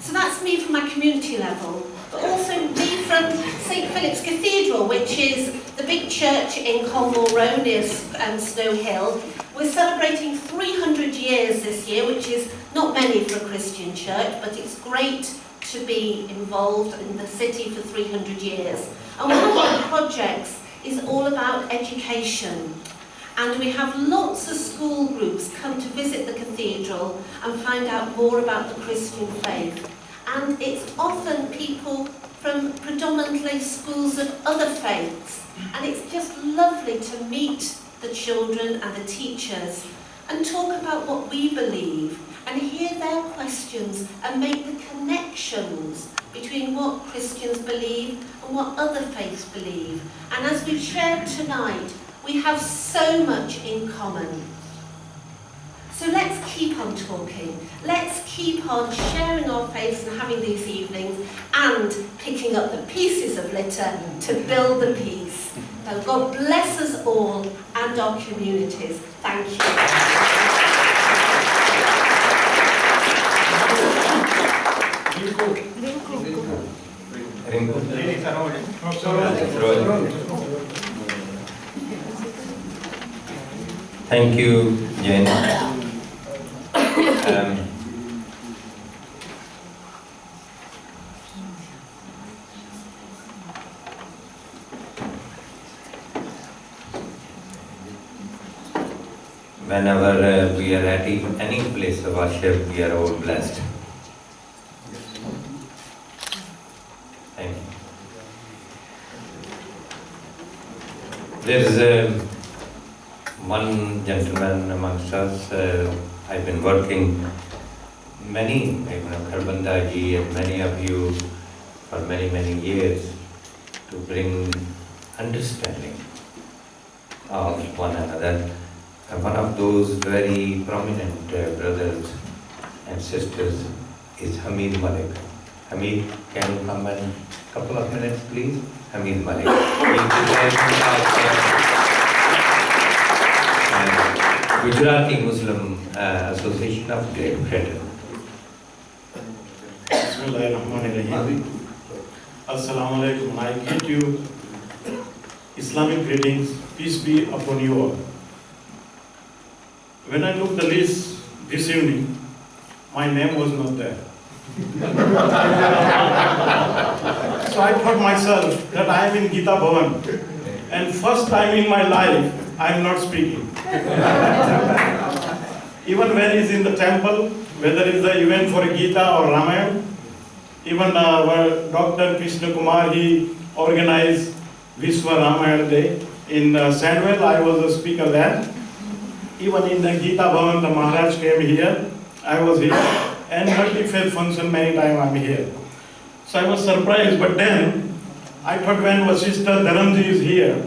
So that's me from my community level, but also me from St. Philip's Cathedral, which is the big church in Colmore Road near Snow Hill. We're celebrating 300 years this year, which is not many for a Christian church, but it's great to be involved in the city for 300 years. And one of our projects is all about education. And we have lots of school groups come to visit the cathedral and find out more about the Christian faith. And it's often people from predominantly schools of other faiths. And it's just lovely to meet the children and the teachers and talk about what we believe and hear their questions and make the connections between what Christians believe and what other faiths believe. And as we've shared tonight, we have so much in common. So let's keep on talking. Let's keep on sharing our faiths and having these evenings and picking up the pieces of litter to build the peace. So God bless us all and our communities. Thank Thank you, Jane. Whenever we are at any place of worship, we are all blessed. Thank you. There is one gentleman amongst us. I've been working many, Kharbanda ji and many of you for many years to bring understanding of one another. And one of those very prominent brothers and sisters is Hamid Malik. Hamid, can you come in a couple of minutes, please? Hamid Malik. Gujarati Muslim Association of Great Britain. Bismillahirrahmanirrahim. Assalamu alaikum. I greet you Islamic greetings, peace be upon you all. When I looked the list this evening, my name was not there. So I thought myself that I am in Geeta Bhawan, and first time in my life I am not speaking. Even when he's in the temple, whether it's the event for Gita or Ramayana, even our Dr. Krishna Kumar, he organized Vishwa Ramayana Day in Sandwell. I was a speaker there. Even in the Geeta Bhavan, the Maharaj came here. I was here. And Multifaith function, many times I'm here. So I was surprised, but then I thought when Vasishtha Dharamji is here,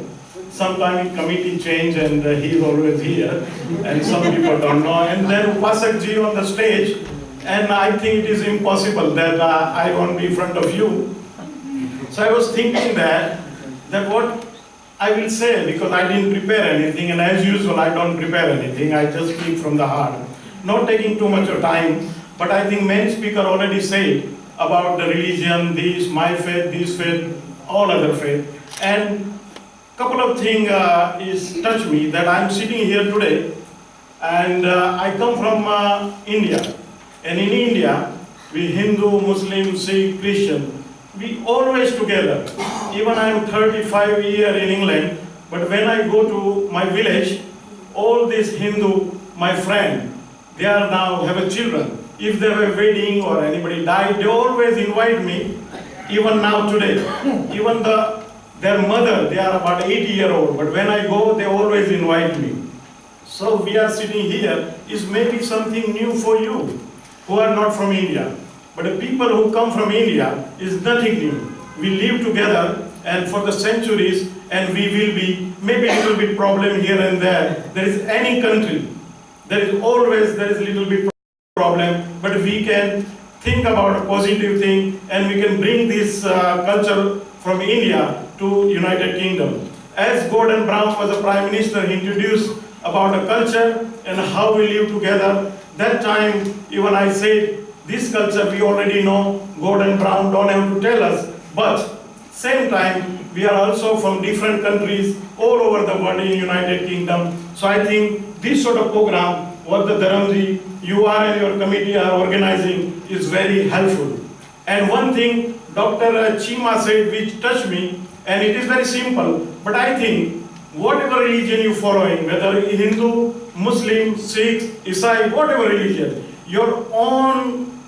sometime committee change and he is always here, and some people don't know. And then Upasak ji on the stage, and I think it is impossible that I won't be in front of you. So I was thinking that what I will say, because I didn't prepare anything, and as usual I don't prepare anything, I just speak from the heart. Not taking too much of time, but I think many speakers already said about the religion, this, my faith, this faith, all other faith. And couple of things is touch me that I'm sitting here today, and I come from India. And in India, we Hindu, Muslim, Sikh, Christian, we always together. Even I'm 35 years in England, but when I go to my village, all these Hindu, my friend, they are now have a children. If they have a wedding or anybody died, they always invite me, even now today. Even their mother, they are about 80-year-old, but when I go, they always invite me. So we are sitting here is maybe something new for you, who are not from India. But the people who come from India is nothing new. We live together and for the centuries, and we will be, maybe a little bit problem here and there. There is any country, there is little bit problem, but we can think about a positive thing, and we can bring this culture from India to United Kingdom. As Gordon Brown was the Prime Minister, he introduced about the culture and how we live together. That time, even I said, this culture we already know, Gordon Brown don't have to tell us, but same time, we are also from different countries all over the world in United Kingdom. So I think this sort of program, what the Dharamji, you are and your committee are organizing, is very helpful. And one thing Dr. Chima said which touched me, and it is very simple, but I think whatever religion you following, whether Hindu, Muslim, Sikh, Isai, whatever religion, your own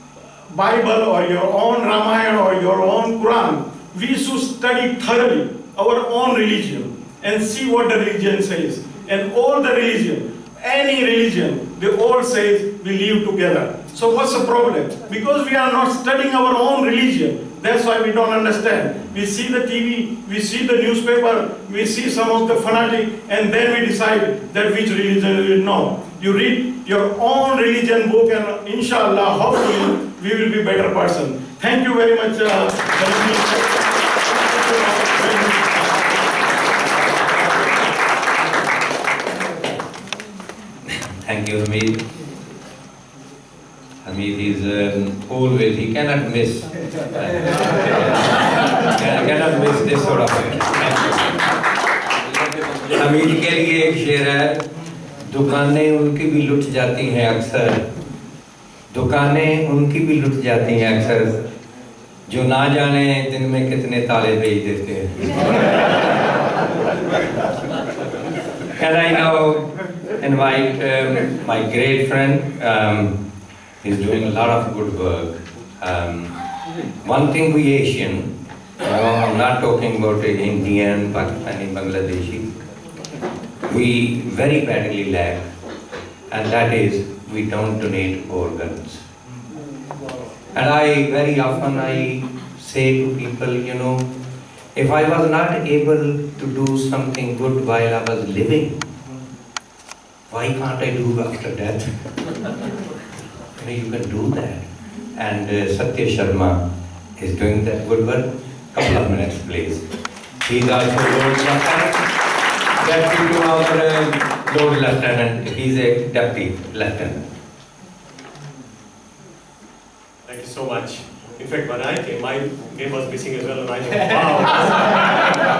Bible or your own Ramayana or your own Quran, we should study thoroughly our own religion and see what the religion says. And all the religion, any religion, they all say we live together. So what's the problem? Because we are not studying our own religion. That's why we don't understand. We see the TV, we see the newspaper, we see some of the fanatic, and then we decide that which religion we will know. You read your own religion book, and inshallah, hopefully, we will be better person. Thank you very much. Thank you, Hamid. Hamid is always, he cannot miss. Cannot miss this sort of thing. Hamid के लिए एक शेर है, दुकानें उनकी भी लुट जाती हैं अक्सर, दुकानें उनकी भी लुट जाती हैं अक्सर, जो ना जाने दिन में कितने ताले बेच देते हैं. Can I now invite my great friend, he's doing a lot of good work. One thing we Asian, I'm not talking about Indian, Pakistani, Bangladeshi. we very badly lack, and that is we don't donate organs. And I very often say to people, you know, if I was not able to do something good while I was living, why can't I do after death? You can do that. And Satya Sharma is doing that good work. Couple of minutes, please. He's also Lord Lieutenant, Deputy to our Lord Lieutenant. He's a Deputy Lieutenant. Thank you so much. In fact, when I came, my name was missing as well, and I thought, wow,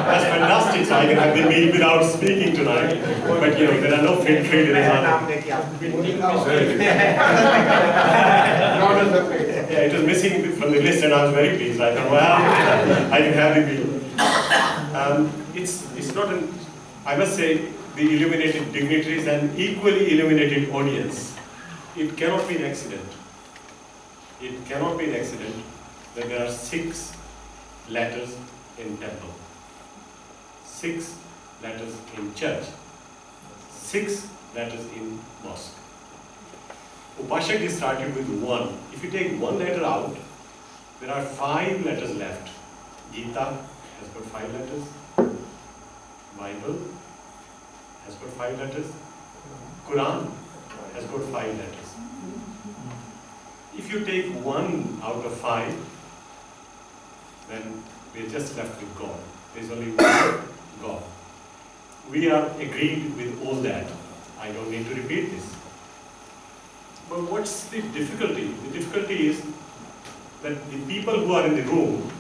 that's fantastic. So I can have the meal without speaking tonight. But you know, there are no film traders. Yeah, it was missing from the list, and I was very pleased. I thought, well, I can have the meal. It's not an, I must say, the illuminated dignitaries and equally illuminated audience. It cannot be an accident. It cannot be an accident that there are 6 letters in temple, 6 letters in church, 6 letters in mosque. Upashak is started with 1. If you take 1 letter out, there are 5 letters left. Gita has got 5 letters. Bible has got 5 letters. Quran has got 5 letters. If you take 1 out of 5, then we're just left with God. There's only one God. We are agreed with all that. I don't need to repeat this. But what's the difficulty? The difficulty is that the people who are in the room,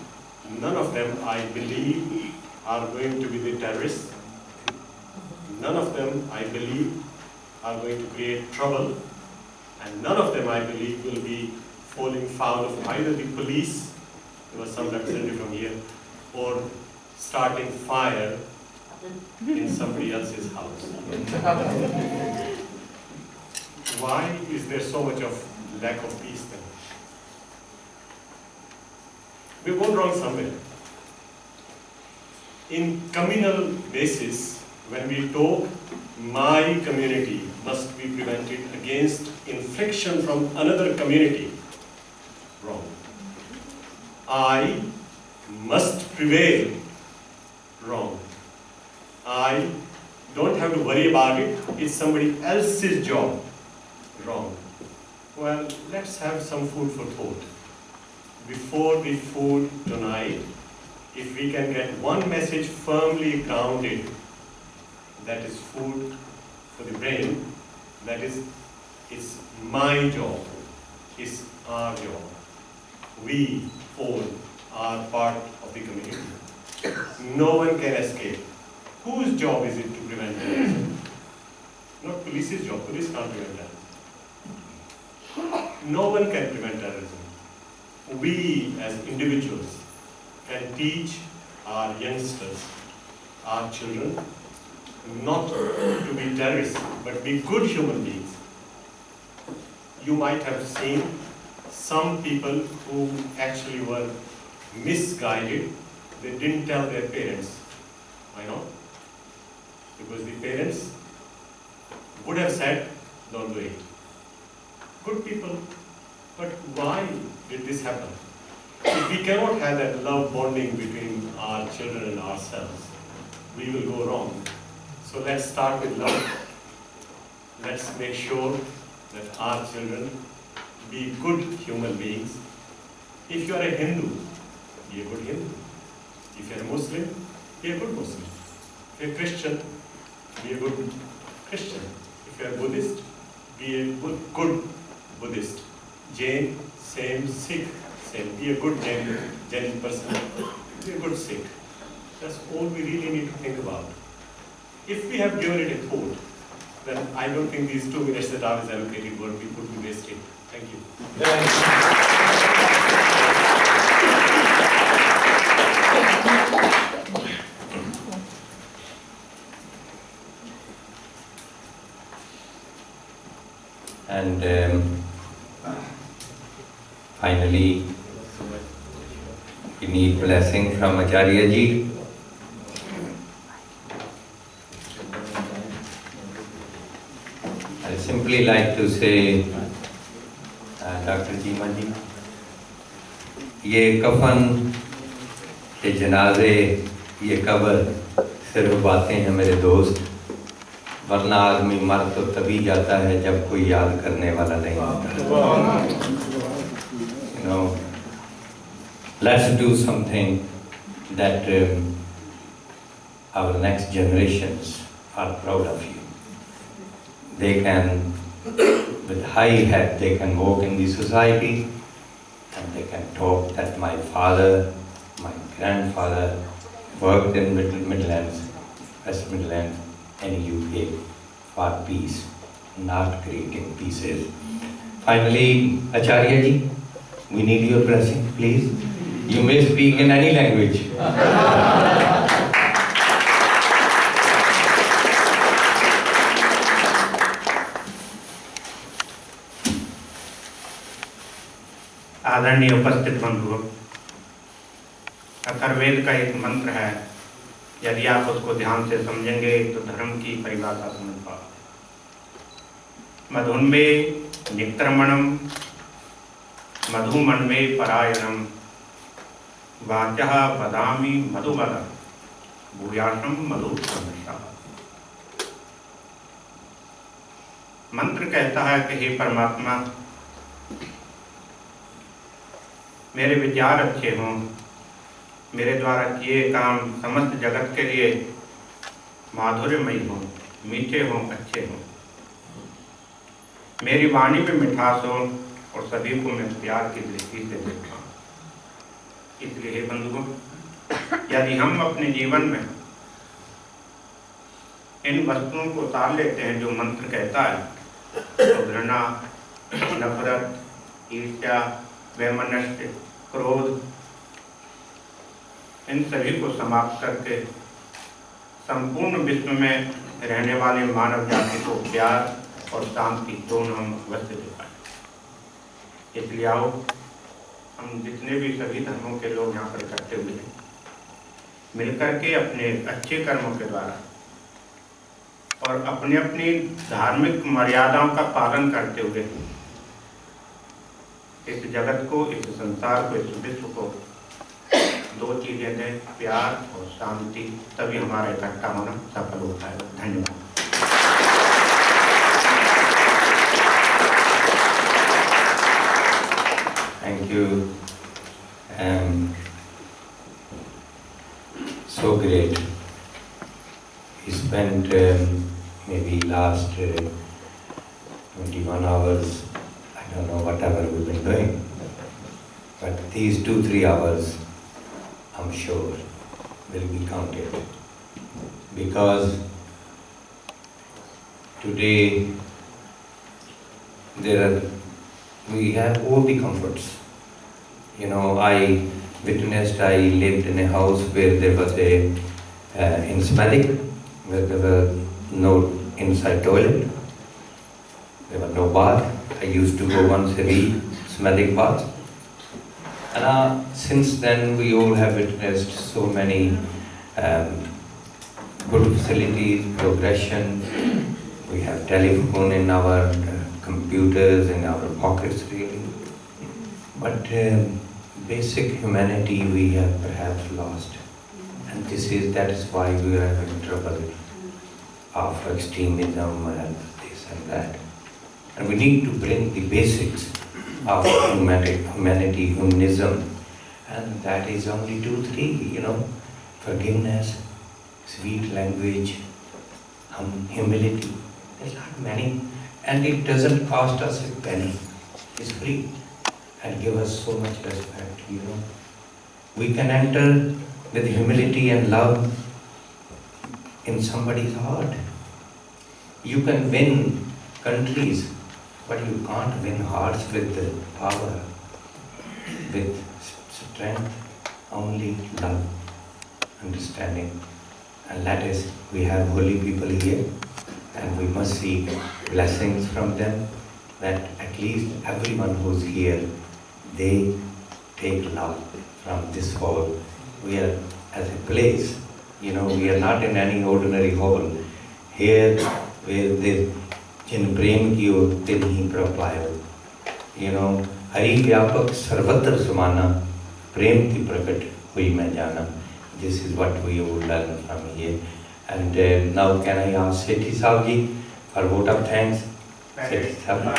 none of them, I believe, are going to be the terrorists. None of them, I believe, are going to create trouble. And none of them, I believe, will be falling foul of either the police, there was some representative from here, or starting fire in somebody else's house. Why is there so much of lack of peace then? We've gone wrong somewhere. In communal basis, when we talk, my community must be prevented against infliction from another community. Wrong. I must prevail. Wrong. I don't have to worry about it. It's somebody else's job. Wrong. Well, let's have some food for thought. Before the food tonight, if we can get one message firmly grounded, that is food for the brain, that is, it's my job, it's our job. We all are part of the community. No one can escape. Whose job is it to prevent terrorism? Not police's job. Police can't prevent terrorism. No one can prevent terrorism. We as individuals can teach our youngsters, our children, not to be terrorists, but be good human beings. You might have seen some people who actually were misguided. They didn't tell their parents. Why not? Because the parents would have said, don't do it. Good people. But why did this happen? If we cannot have that love bonding between our children and ourselves, we will go wrong. So let's start with love. Let's make sure that our children be good human beings. If you are a Hindu, be a good Hindu. If you are a Muslim, be a good Muslim. If you are a Christian, be a good Christian. If you are a Buddhist, be a good Buddhist. Jain, same. Sikh, same. Be a good Jain person. Be a good Sikh. That's all we really need to think about. If we have given it a thought, then I don't think these 2 minutes that I was allocated would be wasted. Thank you. And finally, we need blessing from Acharya ji. simply like to say, Dr. Jima ji, ये कफन, ये जनाजे, ये कब्र सिर्फ बातें हैं मेरे दोस्त, वरना आदमी मर तो तभी जाता है जब कोई याद करने वाला नहीं होता. You know, let's do something that our next generations are proud of you. They can, with high head, they can walk in the society and they can talk that my father, my grandfather worked in Midlands, West Midlands and UK for peace, not creating pieces. Finally, Acharya ji, we need your blessing, please. You may speak in any language. आदरणीय उपस्थित बंधुओं, अथर्ववेद का एक मंत्र है, यदि आप उसको ध्यान से समझेंगे तो धर्म की परिभाषा समझ पाओ. मधुन्मे निक्रमणम मधुमन्मे परायणम वाचः वदामि मधुवदः भूयासम मधु संरक्षः. मंत्र कहता है कि हे परमात्मा, मेरे विचार अच्छे हों, मेरे द्वारा किए काम समस्त जगत के लिए माधुर्यमयी हों, मीठे हों, अच्छे हों. मेरी वाणी में मिठास हो और सभी को मैं प्यार की दृष्टि से देखता हूँ. इसलिए हे बंधुओं, यदि हम अपने जीवन में इन वस्तुओं को उतार लेते हैं जो मंत्र कहता है, तो घृणा, नफरत, ईर्ष्या, वैमनस्य, क्रोध, इन सभी को समाप्त करके संपूर्ण विश्व में रहने वाले मानव जाति को प्यार और शांति दोनों हम अवश्य दे पाए. इसलिए आओ, हम जितने भी सभी धर्मों के लोग यहाँ पर इकट्ठे हुए हैं, मिलकर के अपने अच्छे कर्मों के द्वारा और अपनी अपनी धार्मिक मर्यादाओं का पालन करते हुए इस जगत को, इस संसार को, इस विश्व को दो चीजें दें, प्यार और शांति, तभी हमारा इकट्ठा होना सफल होता है. धन्यवाद. Thank you. So great. We spent maybe last 21 hours, I don't know, whatever we've been doing. But these 2-3 hours, I'm sure, will be counted. Because today we have all the comforts. You know, I lived in a house where there was a insmatic, where there was no inside toilet, there was no bath. I used to go once a week, Smatic bath. And since then we all have witnessed so many good facilities, progression. We have telephone in our computers, in our pockets really. But basic humanity we have perhaps lost. And that is why we are having trouble of extremism and this and that. And we need to bring the basics of humanity, humanism. And that is only 2-3, you know. Forgiveness, sweet language, humility. There's not many. And it doesn't cost us a penny. It's free. And give us so much respect, you know. We can enter with humility and love in somebody's heart. You can win countries, but you can't win hearts with power, with strength. Only love, understanding. And that is, we have holy people here, and we must seek blessings from them, that at least everyone who's here, they take love from this hall. We are as a place, you know, we are not in any ordinary hall. Here, where जिन प्रेम की ओर तिन ही प्रपायो, you know, Hari व्यापक सर्वत्र समाना, प्रेम की प्रकट हुई मैं जाना. This is what we will learn from here. And now can I ask Sethi Sahab ji for vote of thanks? Sethi Sahab.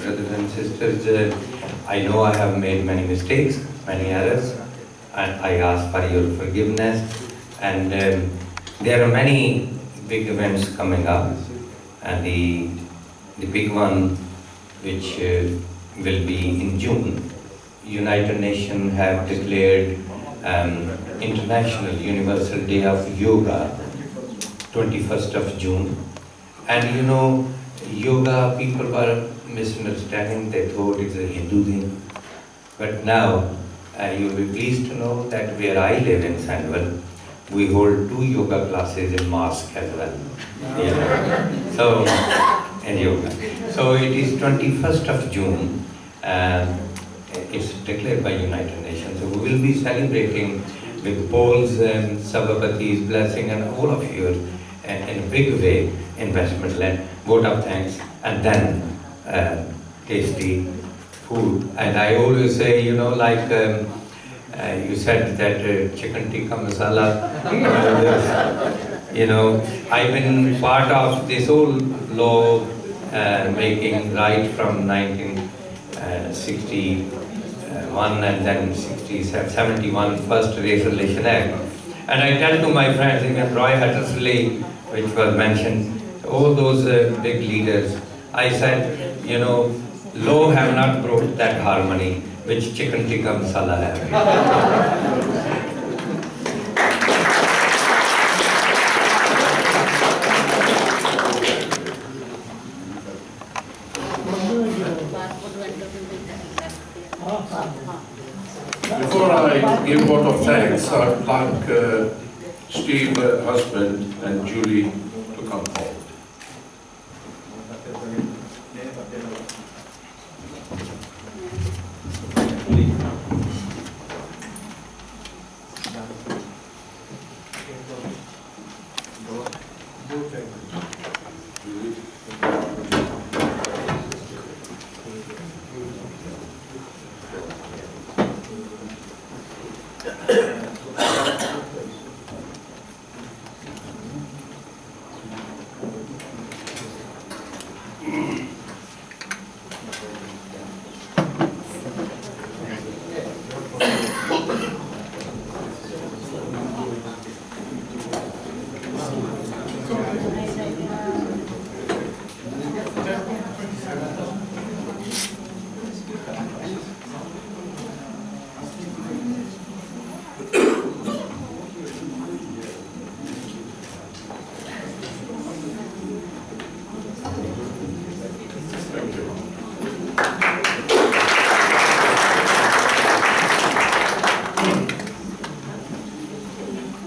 Brothers and sisters, I know I have made many mistakes, many errors, and I ask for your forgiveness. And there are many big events coming up, and the big one, which will be in June. United Nations have declared International Universal Day of Yoga, 21st of June. And you know, yoga, people were misunderstanding, they thought it's a Hindu thing. But now, you'll be pleased to know that where I live in Sandwell, we hold 2 yoga classes in mosque as well. Yeah. So, in yoga. So it is 21st of June, and it's declared by United Nations. So we will be celebrating with Paul's and Sabapati's blessing and all of yours in a big way in Westmoreland. Vote of thanks, and then tasty food. And I always say, you know, like you said that chicken tikka masala, you know, I've been part of this whole law making right from 1961 and then 71 first Race Relation Act. And I tell to my friends, even Roy Hattersley, which was mentioned, all those big leaders, I said, you know, law have not brought that harmony which chicken tikka masala have. Before I give vote of thanks, I'd like Steve, husband, and Julie to come forward.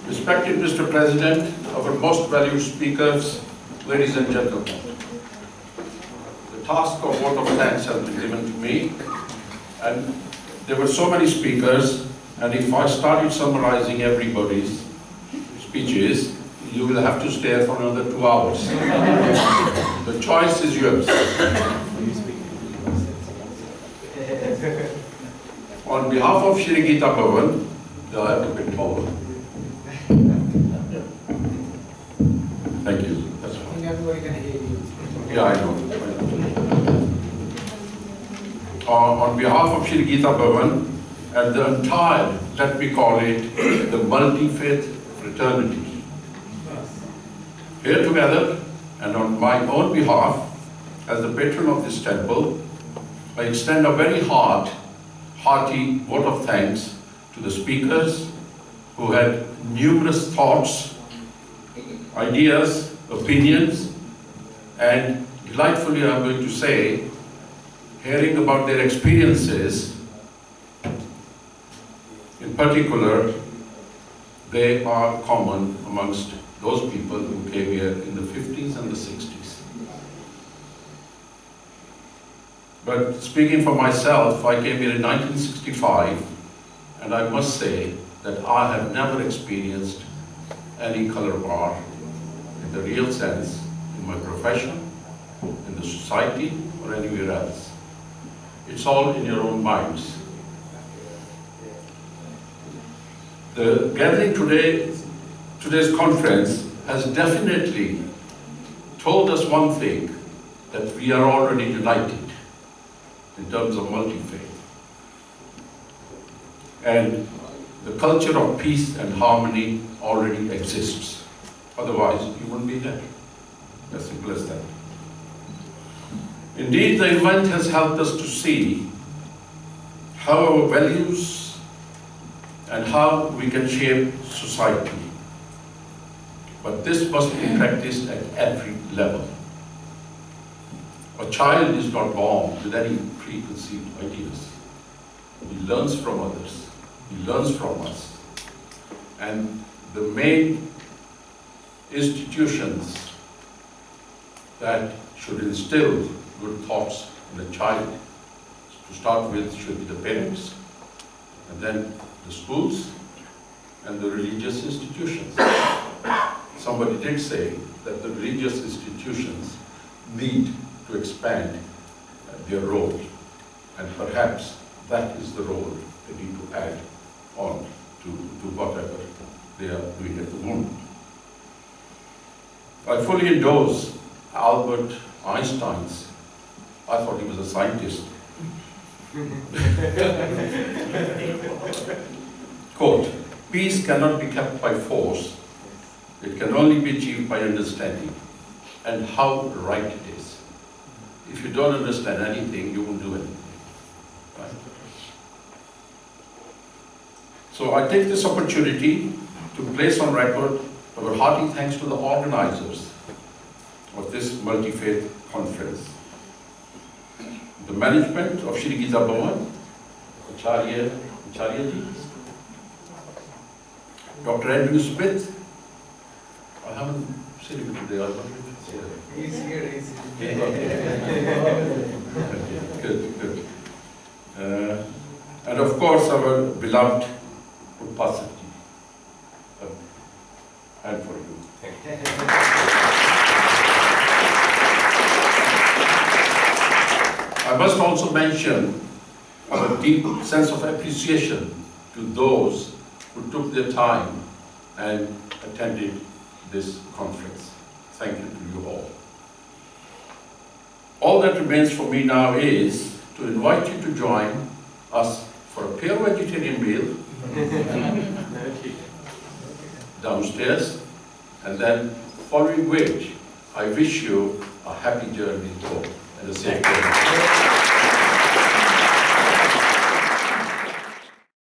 Respected Mr. President, our most valued speakers, ladies and gentlemen, the task of vote of thanks has been given to me, and there were so many speakers, and if I started summarizing everybody's speeches, you will have to stay for another 2 hours. The choice is yours. On behalf of Shree Geeta Bhawan, I have to be told. Thank you. That's fine. Yeah, I know. On behalf of Shree Geeta Bhawan and the entire, let me call it, the Multifaith fraternity, here together, and on my own behalf, as the patron of this temple, I extend a very hearty vote of thanks to the speakers who had numerous thoughts, ideas, opinions, and delightfully I'm going to say, hearing about their experiences in in particular, they are common amongst those people who came here in the 50s and the 60s. But speaking for myself, I came here in 1965, and I must say that I have never experienced any color bar in the real sense in my profession, in the society, or anywhere else. It's all in your own minds. The gathering today, today's conference, has definitely told us one thing, that we are already united in terms of multi-faith. And the culture of peace and harmony already exists. Otherwise, you wouldn't be here. As simple as that. Indeed, the event has helped us to see how our values and how we can shape society. But this must be practiced at every level. A child is not born with any preconceived ideas. He learns from others. He learns from us. And the main institutions that should instill good thoughts in a child, to start with, should be the parents, and then the schools, and the religious institutions. Somebody did say that the religious institutions need to expand their role, and perhaps that is the role they need to add on to whatever they are doing at the moment. I fully endorse Albert Einstein's, I thought he was a scientist, quote, "Peace cannot be kept by force, it can only be achieved by understanding." And how right it is. If you don't understand anything, you won't do anything. Right? So I take this opportunity to place on record our hearty thanks to the organizers of this multi-faith conference. The management of Shree Geeta Bhawan, Acharya ji, Dr. Andrew Smith, I haven't seen him today, I wonder if he's here. He's here, he's here. Good. And of course our beloved Upasati. And for you. I must also mention our deep sense of appreciation to those who took their time and attended this conference. Thank you to you all. All that remains for me now is to invite you to join us for a pure vegetarian meal downstairs, and then following which I wish you a happy journey home and a safe journey.